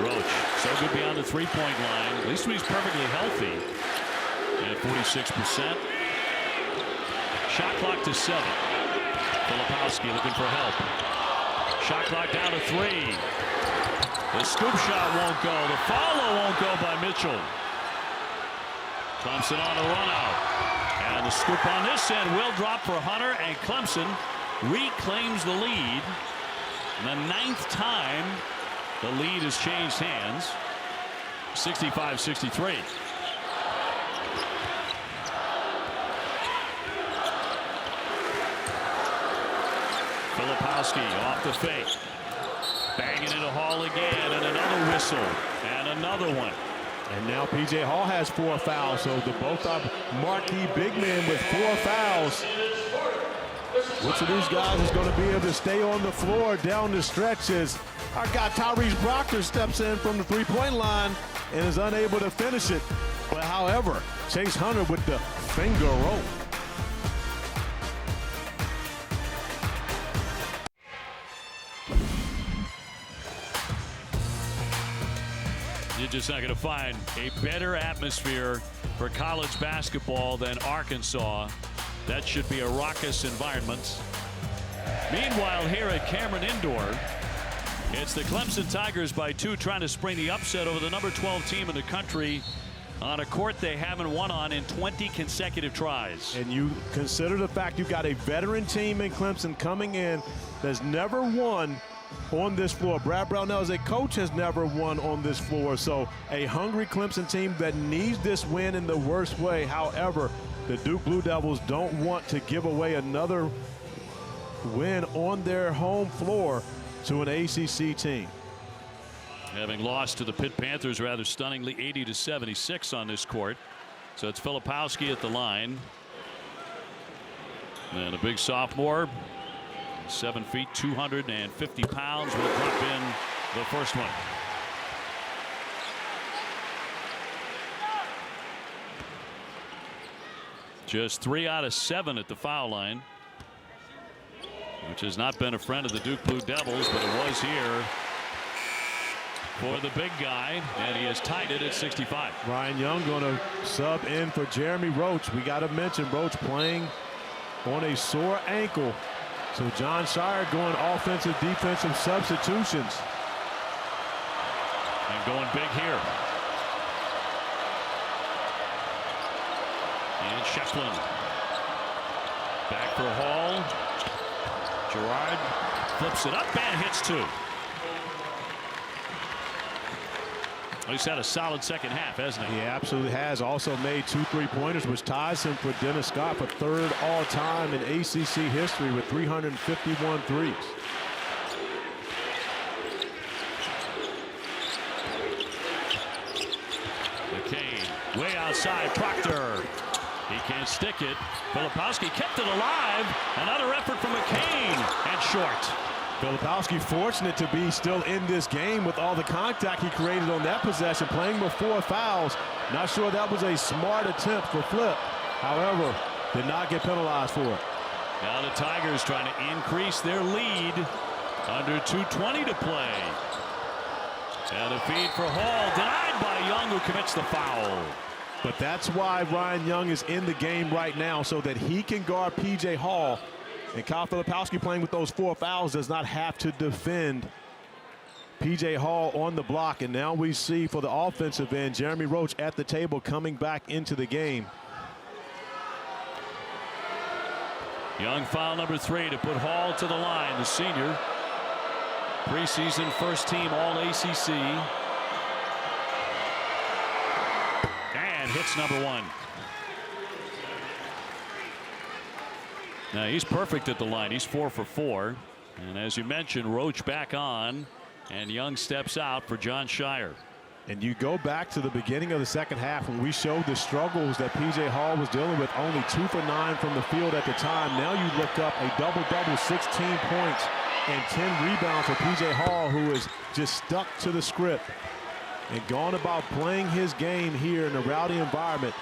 Roach, so good beyond the 3-point line. At least when he's perfectly healthy. At 46%. Shot clock to 7. Filipowski looking for help. Shot clock down to 3. The scoop shot won't go. The follow won't go by Mitchell. Clemson on a run out. And the scoop on this end will drop for Hunter, and Clemson reclaims the lead. The 9th time the lead has changed hands. 65-63. Filipowski off the fake. Banging into Hall again, and another whistle, and another one. And now P.J. Hall has 4 fouls, so the both are marquee big men with 4 fouls. Which of these guys is going to be able to stay on the floor down the stretch as our guy Tyrese Proctor steps in from the 3-point line and is unable to finish it. But however, Chase Hunter with the finger roll. You're just not going to find a better atmosphere for college basketball than Arkansas. That should be a raucous environment. Meanwhile, here at Cameron Indoor, it's the Clemson Tigers by 2 trying to spring the upset over the number 12 team in the country on a court they haven't won on in 20 consecutive tries. And you consider the fact you've got a veteran team in Clemson coming in that's never won on this floor. Brad Brownell as a coach has never won on this floor. So a hungry Clemson team that needs this win in the worst way. However, the Duke Blue Devils don't want to give away another win on their home floor to an ACC team. Having lost to the Pitt Panthers rather stunningly 80-76 on this court. So it's Filipowski at the line. And a big sophomore, 7 feet, 250 pounds, will drop in the first one. Just 3 out of 7 at the foul line, which has not been a friend of the Duke Blue Devils, but it was here for the big guy, and he has tied it at 65. Ryan Young going to sub in for Jeremy Roach. We got to mention Roach playing on a sore ankle. So John Shire going offensive, defensive substitutions. And going big here. And Shefflin. Back for Hall. Gerard flips it up and hits two. He's had a solid second half, hasn't he? He absolutely has. Also made 2 3-pointers, which ties him for Dennis Scott for third all-time in ACC history with 351 threes. McCain way outside. Proctor. He can't stick it. Filipowski kept it alive. Another effort from McCain and short. Filipowski fortunate to be still in this game with all the contact he created on that possession, playing with 4 fouls. Not sure that was a smart attempt for Flip. However, did not get penalized for it. Now the Tigers trying to increase their lead. Under 2:20 to play. And a feed for Hall, denied by Young, who commits the foul. But that's why Ryan Young is in the game right now, so that he can guard P.J. Hall. And Kyle Filipowski, playing with those 4 fouls, does not have to defend P.J. Hall on the block. And now we see for the offensive end, Jeremy Roach at the table coming back into the game. Young foul number 3 to put Hall to the line, the senior. Preseason first team All-ACC. And hits number 1. Now he's perfect at the line. He's 4 for 4. And as you mentioned, Roach back on, and Young steps out for John Shire. And you go back to the beginning of the second half when we showed the struggles that P.J. Hall was dealing with, only 2 for 9 from the field at the time. Now you look up a double-double, 16 points and 10 rebounds for P.J. Hall, who is just stuck to the script and gone about playing his game here in a rowdy environment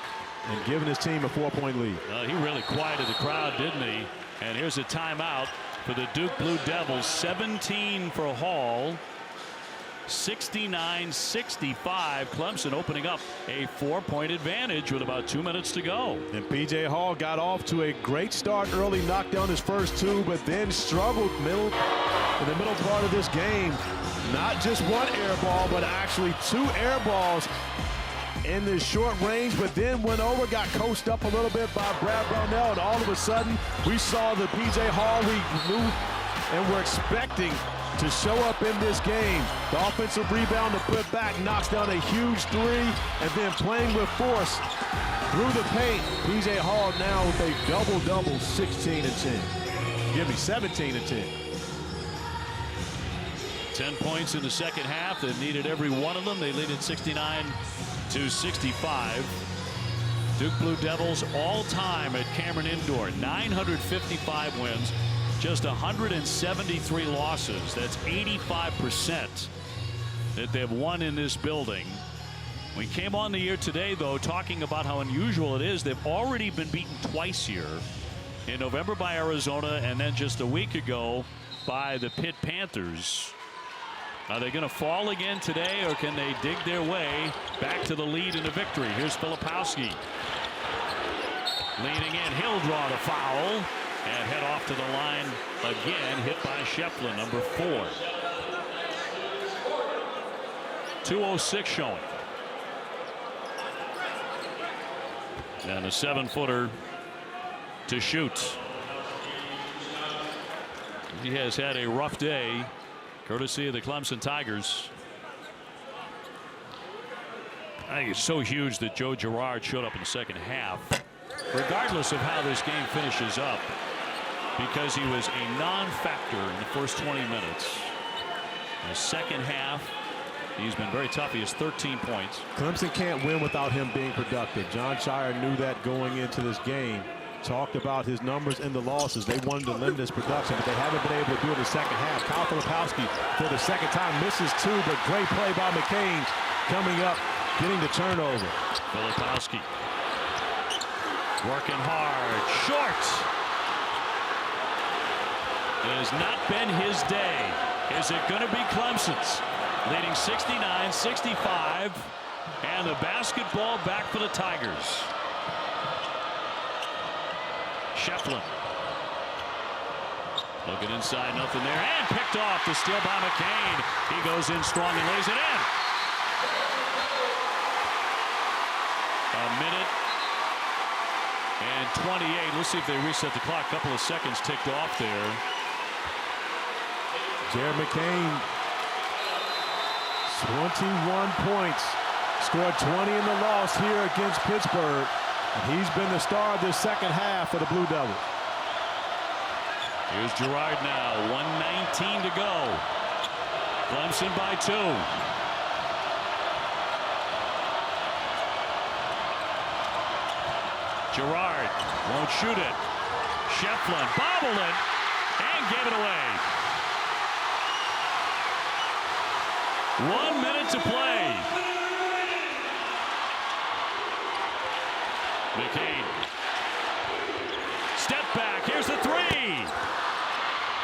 and giving his team a 4-point lead. He really quieted the crowd, didn't he? And here's a timeout for the Duke Blue Devils. 17 for Hall. 69-65. Clemson opening up a 4-point advantage with about 2 minutes to go. And P.J. Hall got off to a great start early, knocked down his first 2, but then struggled in the middle part of this game. Not just 1 air ball, but actually 2 air balls in the short range, but then went over, got coached up a little bit by Brad Brownell, and all of a sudden we saw the P.J. Hall we knew and were expecting to show up in this game. The offensive rebound to put back, knocks down a huge 3, and then playing with force through the paint. P.J. Hall now with a double-double, 16 and 10. Give me 17 and 10. 10 points in the second half. They've needed every one of them. They lead at 69-65. Duke Blue Devils all time at Cameron Indoor, 955 wins, just 173 losses. That's 85% that they've won in this building. We came on the year today, though, talking about how unusual it is. They've already been beaten twice here, in November by Arizona, and then just a week ago by the Pitt Panthers. Are they going to fall again today, or can they dig their way back to the lead and the victory? Here's Filipowski. Leaning in, he'll draw the foul and head off to the line again, hit by Shefflin, number 4. 2:06 showing. And a 7-footer to shoot. He has had a rough day, courtesy of the Clemson Tigers. I think it's so huge that Joe Girard showed up in the second half, regardless of how this game finishes up, because he was a non-factor in the first 20 minutes. In the second half, he's been very tough. He has 13 points. Clemson can't win without him being productive. John Shire knew that going into this game. Talked about his numbers in the losses. They wanted to limit his production, but they haven't been able to do it in the second half. Kyle Filipowski for the second time misses 2, but great play by McCain coming up, getting the turnover. Filipowski working hard, short. It has not been his day. Is it going to be Clemson's? Leading 69-65, and the basketball back for the Tigers. Shefflin looking inside, nothing there, and picked off. The steal by McCain. He goes in strong and lays it in. A minute and 28. Let's see if they reset the clock. A couple of seconds ticked off there. Jared McCain, 21 points, scored 20 in the loss here against Pittsburgh. And he's been the star of this second half for the Blue Devils. Here's Girard now, 1:19 to go. Clemson by 2. Girard won't shoot it. Shefflin bobbled it and gave it away. 1 minute to play. McCain. Step back. Here's the 3.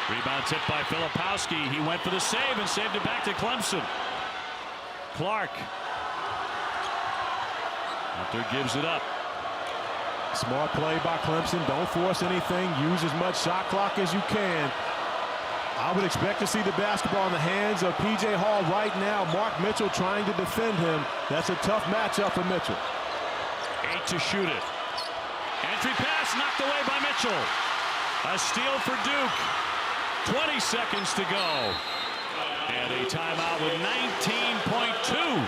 Rebound tipped by Filipowski. He went for the save and saved it back to Clemson. Clark. Hunter gives it up. Smart play by Clemson. Don't force anything. Use as much shot clock as you can. I would expect to see the basketball in the hands of P.J. Hall right now. Mark Mitchell trying to defend him. That's a tough matchup for Mitchell. 8 to shoot it. Entry pass knocked away by Mitchell. A steal for Duke. 20 seconds to go. And a timeout with 19.2.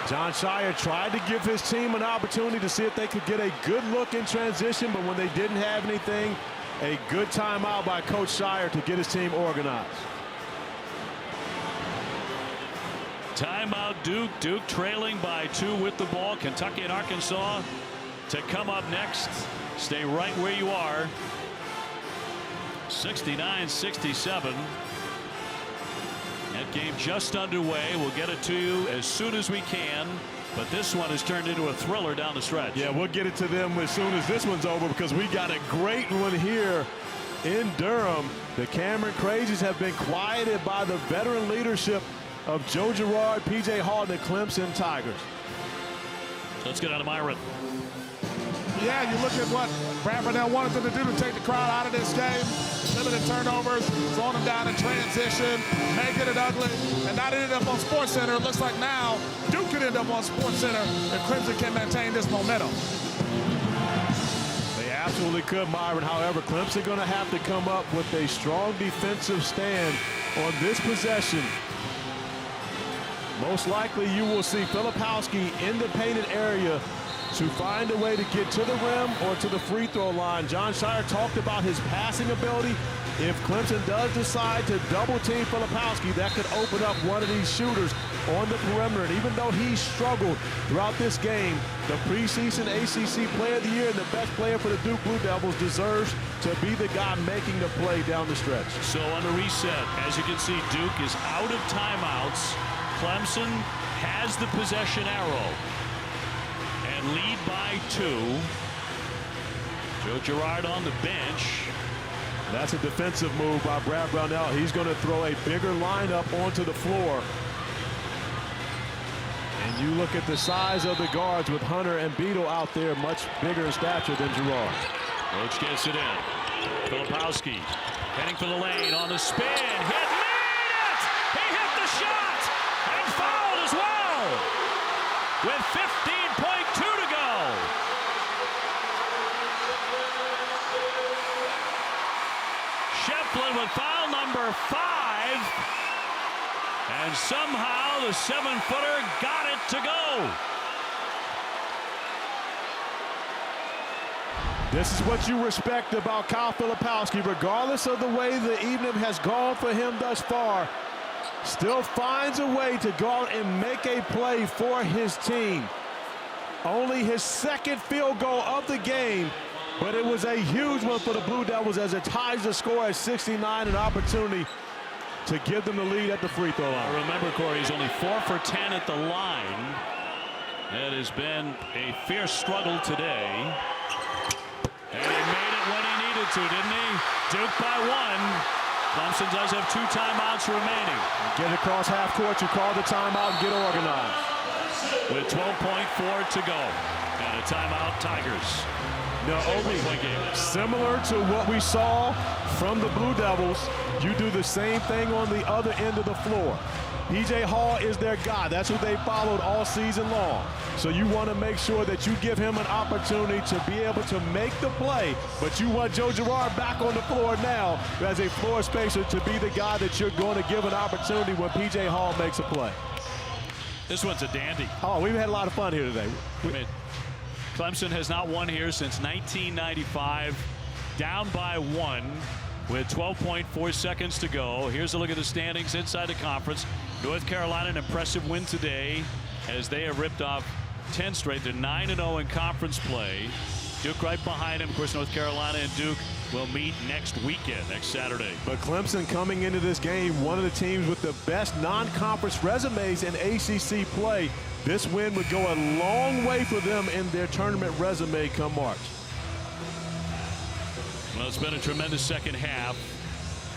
Jon Scheyer tried to give his team an opportunity to see if they could get a good look in transition, but when they didn't have anything, a good timeout by Coach Scheyer to get his team organized. Timeout Duke. Duke trailing by 2 with the ball. Kentucky and Arkansas to come up next. Stay right where you are. 69-67. That game just underway. We'll get it to you as soon as we can. But this one has turned into a thriller down the stretch. Yeah, we'll get it to them as soon as this one's over because we got a great one here in Durham. The Cameron Crazies have been quieted by the veteran leadership of Joe Girard, P.J. Hall, and the Clemson Tigers. Let's get out of Myron. Yeah, you look at what Brad Burnell wanted them to do to take the crowd out of this game. Limited turnovers, slowing them down in transition, making it ugly, and that ended up on SportsCenter. It looks like now Duke could end up on SportsCenter if Clemson can maintain this momentum. They absolutely could, Myron. However, Clemson going to have to come up with a strong defensive stand on this possession. Most likely you will see Filipowski in the painted area to find a way to get to the rim or to the free throw line. Jon Scheyer talked about his passing ability. If Clemson does decide to double team Filipowski, that could open up one of these shooters on the perimeter. And even though he struggled throughout this game, the preseason ACC Player of the Year and the best player for the Duke Blue Devils deserves to be the guy making the play down the stretch. So on the reset, as you can see, Duke is out of timeouts. Clemson has the possession arrow and lead by 2. Joe Girard on the bench. That's a defensive move by Brad Brownell. He's going to throw a bigger lineup onto the floor. And you look at the size of the guards with Hunter and Beadle out there, much bigger in stature than Girard. Roach gets it in. Filipowski heading for the lane on the spin. Hit, made it! He hit the shot and fouled as well with 15.2 to go. Shefflin with foul number 5. And somehow the 7-footer got it to go. This is what you respect about Kyle Filipowski. Regardless of the way the evening has gone for him thus far, still finds a way to go out and make a play for his team. Only his second field goal of the game, but it was a huge one for the Blue Devils as it ties the score at 69, an opportunity to give them the lead at the free throw line. Remember, Corey, he's only 4 for 10 at the line. It has been a fierce struggle today. And he made it when he needed to, didn't he? Duke by 1. Clemson does have 2 timeouts remaining. Get across half court, you call the timeout and get organized. With 12.4 to go. And a timeout, Tigers. Now, Obi, similar to what we saw from the Blue Devils, you do the same thing on the other end of the floor. P.J. Hall is their guy. That's who they followed all season long. So you want to make sure that you give him an opportunity to be able to make the play, but you want Joe Girard back on the floor now as a floor spacer to be the guy that you're going to give an opportunity when P.J. Hall makes a play. This one's a dandy. Oh, we've had a lot of fun here today. Clemson has not won here since 1995. Down by 1 with 12.4 seconds to go. Here's a look at the standings inside the conference. North Carolina, an impressive win today as they have ripped off 10 straight. They're 9-0 in conference play. Duke right behind him. Of course, North Carolina and Duke will meet next weekend, next Saturday. But Clemson coming into this game, one of the teams with the best non-conference resumes in ACC play. This win would go a long way for them in their tournament resume come March. Well, it's been a tremendous second half.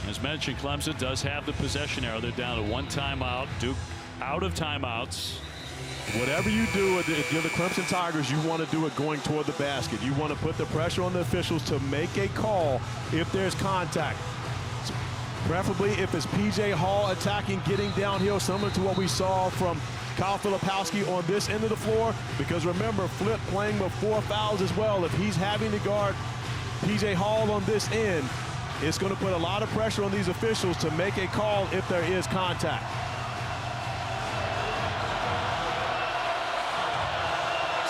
As mentioned, Clemson does have the possession arrow. They're down to 1 timeout. Duke out of timeouts. Whatever you do, if you're the Clemson Tigers, you want to do it going toward the basket. You want to put the pressure on the officials to make a call if there's contact. Preferably if it's P.J. Hall attacking, getting downhill, similar to what we saw from Kyle Filipowski on this end of the floor. Because remember, Flip playing with 4 fouls as well. If he's having to guard P.J. Hall on this end, it's going to put a lot of pressure on these officials to make a call if there is contact.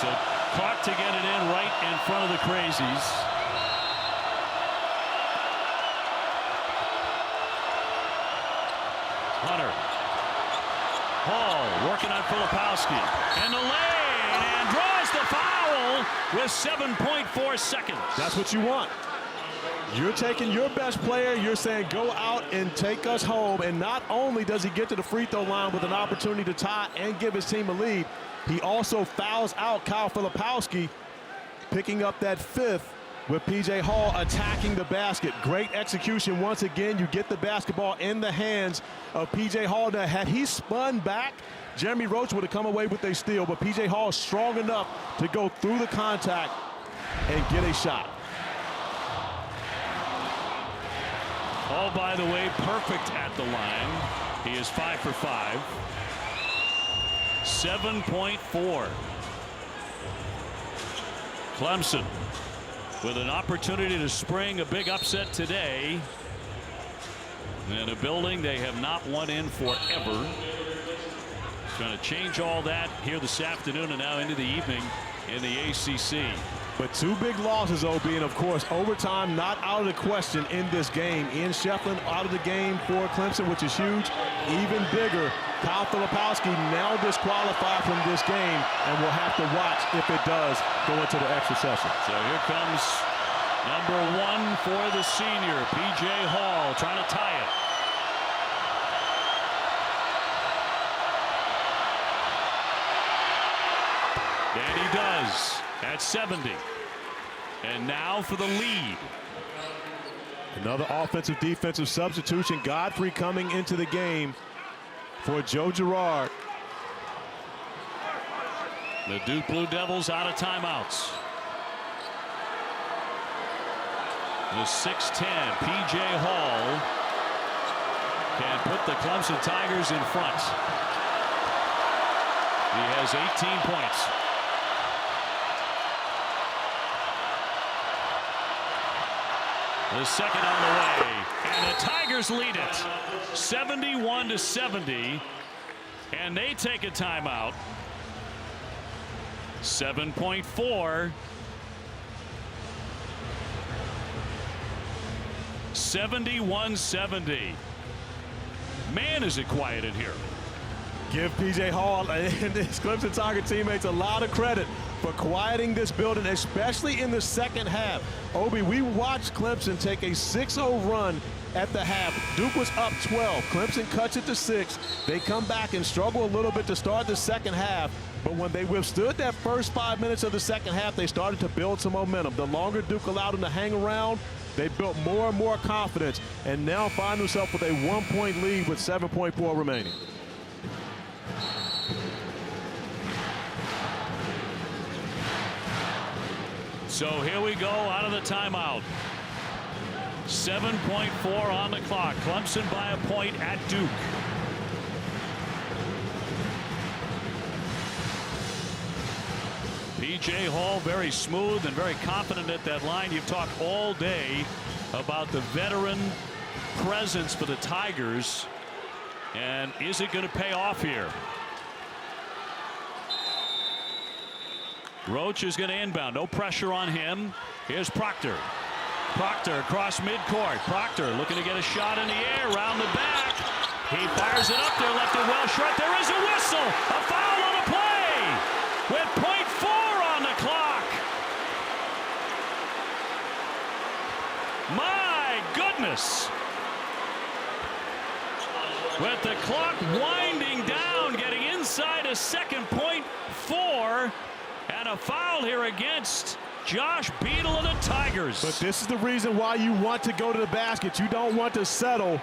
So Clark to get it in right in front of the Crazies. Hunter. Hall working on Filipowski. And the lane and draws the foul with 7.4 seconds. That's what you want. You're taking your best player. You're saying go out and take us home. And not only does he get to the free throw line with an opportunity to tie and give his team a lead, he also fouls out Kyle Filipowski, picking up that 5th with P.J. Hall attacking the basket. Great execution once again. You get the basketball in the hands of P.J. Hall. Now, had he spun back, Jeremy Roach would have come away with a steal, but P.J. Hall is strong enough to go through the contact and get a shot. Hall, by the way, perfect at the line. He is 5 for 5. 7.4. Clemson with an opportunity to spring a big upset today in a building they have not won in forever. Trying to change all that here this afternoon and now into the evening in the ACC. But 2 big losses, OB, and of course overtime not out of the question in this game. Ian Shefflin out of the game for Clemson, which is huge. Even bigger, Kyle Filipowski now disqualified from this game, and we'll have to watch if it does go into the extra session. So here comes number 1 for the senior, P.J. Hall, trying to tie it. And he does at 70. And now for the lead. Another offensive defensive substitution. Godfrey coming into the game for Joe Girard. The Duke Blue Devils out of timeouts. The 6'10 P.J. Hall can put the Clemson Tigers in front. He has 18 points. The second on the way, and the Tigers lead it 71-70, and they take a timeout. 7.4. 71-70. Man, is it quiet in here. Give P.J. Hall and his Clemson Tiger teammates a lot of credit for quieting this building, especially in the second half. Obi, we watched Clemson take a 6-0 run at the half. Duke was up 12. Clemson cuts it to 6. They come back and struggle a little bit to start the second half. But when they withstood that first 5 minutes of the second half, they started to build some momentum. The longer Duke allowed them to hang around, they built more and more confidence and now find themselves with a 1-point lead with 7.4 remaining. So here we go out of the timeout. 7.4 on the clock. Clemson by a point at Duke. P.J. Hall very smooth and very confident at that line. You've talked all day about the veteran presence for the Tigers. And is it going to pay off here? Roach is going to inbound. No pressure on him. Here's Proctor. Proctor across midcourt. Proctor looking to get a shot in the air, round the back. He fires it up there, left it well short. There is a whistle. A foul on the play with .4 on the clock. My goodness. With the clock winding down, getting inside a second .4, and a foul here against Josh Beadle of the Tigers. But this is the reason why you want to go to the basket. You don't want to settle.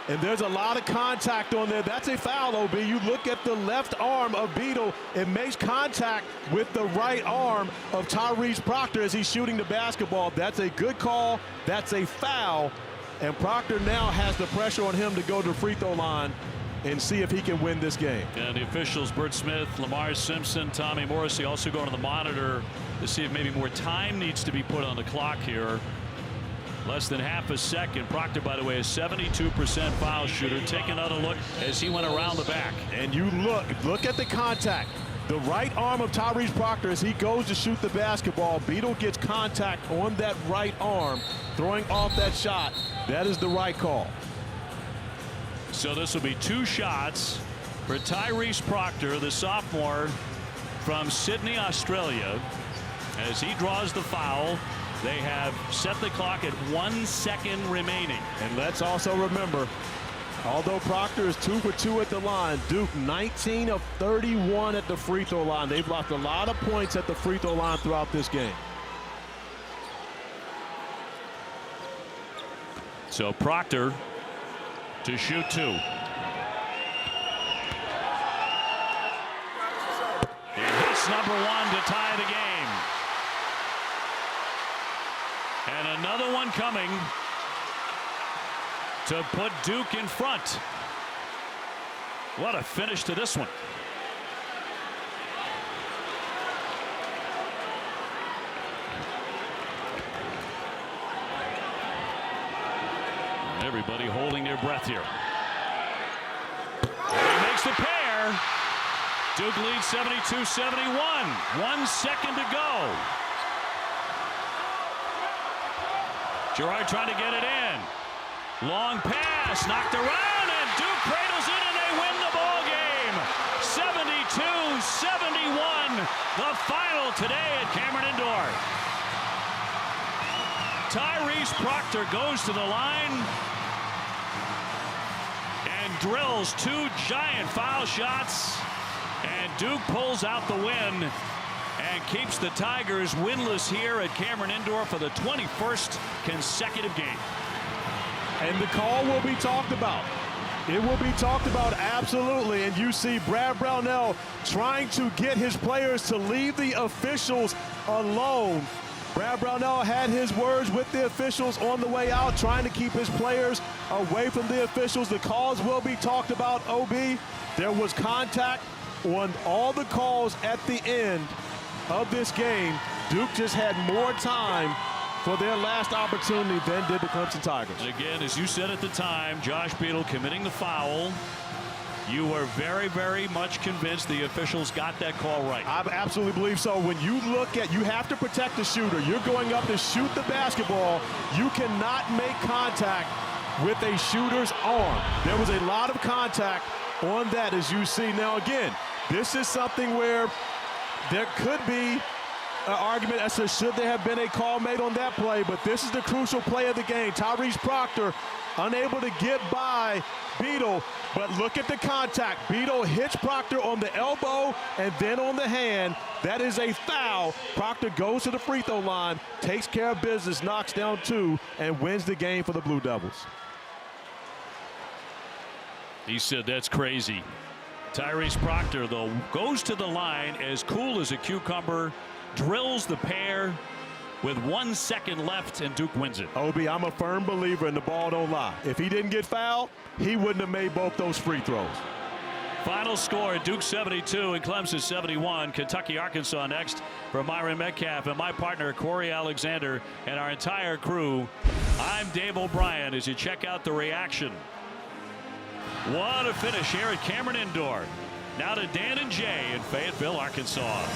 And there's a lot of contact on there. That's a foul, OB. You look at the left arm of Beadle. It makes contact with the right arm of Tyrese Proctor as he's shooting the basketball. That's a good call. That's a foul. And Proctor now has the pressure on him to go to the free throw line and see if he can win this game. And the officials, Bert Smith, Lamar Simpson, Tommy Morrissey, also going to the monitor to see if maybe more time needs to be put on the clock here. Less than half a second. Proctor, by the way, is 72% foul shooter. Take another look as he went around the back. And you look at the contact. The right arm of Tyrese Proctor as he goes to shoot the basketball. Beadle gets contact on that right arm, throwing off that shot. That is the right call. So this will be 2 shots for Tyrese Proctor, the sophomore from Sydney, Australia. As he draws the foul, they have set the clock at 1 second remaining. And let's also remember, although Proctor is 2 for 2 at the line, Duke 19 of 31 at the free throw line. They've lost a lot of points at the free throw line throughout this game. So Proctor to shoot 2. He hits number 1 to tie the game. And another one coming to put Duke in front. What a finish to this one. Everybody holding their breath here. And he makes the pair. Duke leads 72-71. 1 second to go. Gerard trying to get it in. Long pass, knocked around, and Duke cradles it, and they win the ball game. 72-71, the final today at Cameron Indoor. Tyrese Proctor goes to the line and drills 2 giant foul shots, and Duke pulls out the win and keeps the Tigers winless here at Cameron Indoor for the 21st consecutive game. And the call will be talked about. It will be talked about, absolutely. And you see Brad Brownell trying to get his players to leave the officials alone. Brad Brownell had his words with the officials on the way out, trying to keep his players away from the officials. The calls will be talked about, OB. There was contact on all the calls at the end of this game. Duke just had more time for their last opportunity than did the Clemson Tigers. And again, as you said at the time, Josh Beadle committing the foul. You were very, very much convinced the officials got that call right. I absolutely believe so. When you look at, you have to protect the shooter. You're going up to shoot the basketball. You cannot make contact with a shooter's arm. There was a lot of contact on that, as you see. Now, again, this is something where there could be an argument as to should there have been a call made on that play, but this is the crucial play of the game. Tyrese Proctor unable to get by Beadle, but look at the contact. Beadle hits Proctor on the elbow and then on the hand. That is a foul. Proctor goes to the free throw line, takes care of business, knocks down 2, and wins the game for the Blue Devils. He said that's crazy. Tyrese Proctor, though, goes to the line as cool as a cucumber, drills the pair with 1 second left, and Duke wins it. Obi, I'm a firm believer in the ball don't lie. If he didn't get fouled, he wouldn't have made both those free throws. Final score, Duke 72 and Clemson 71. Kentucky, Arkansas next. For Myron Metcalf and my partner Corey Alexander and our entire crew, I'm Dave O'Brien as you check out the reaction. What a finish here at Cameron Indoor. Now to Dan and Jay in Fayetteville, Arkansas.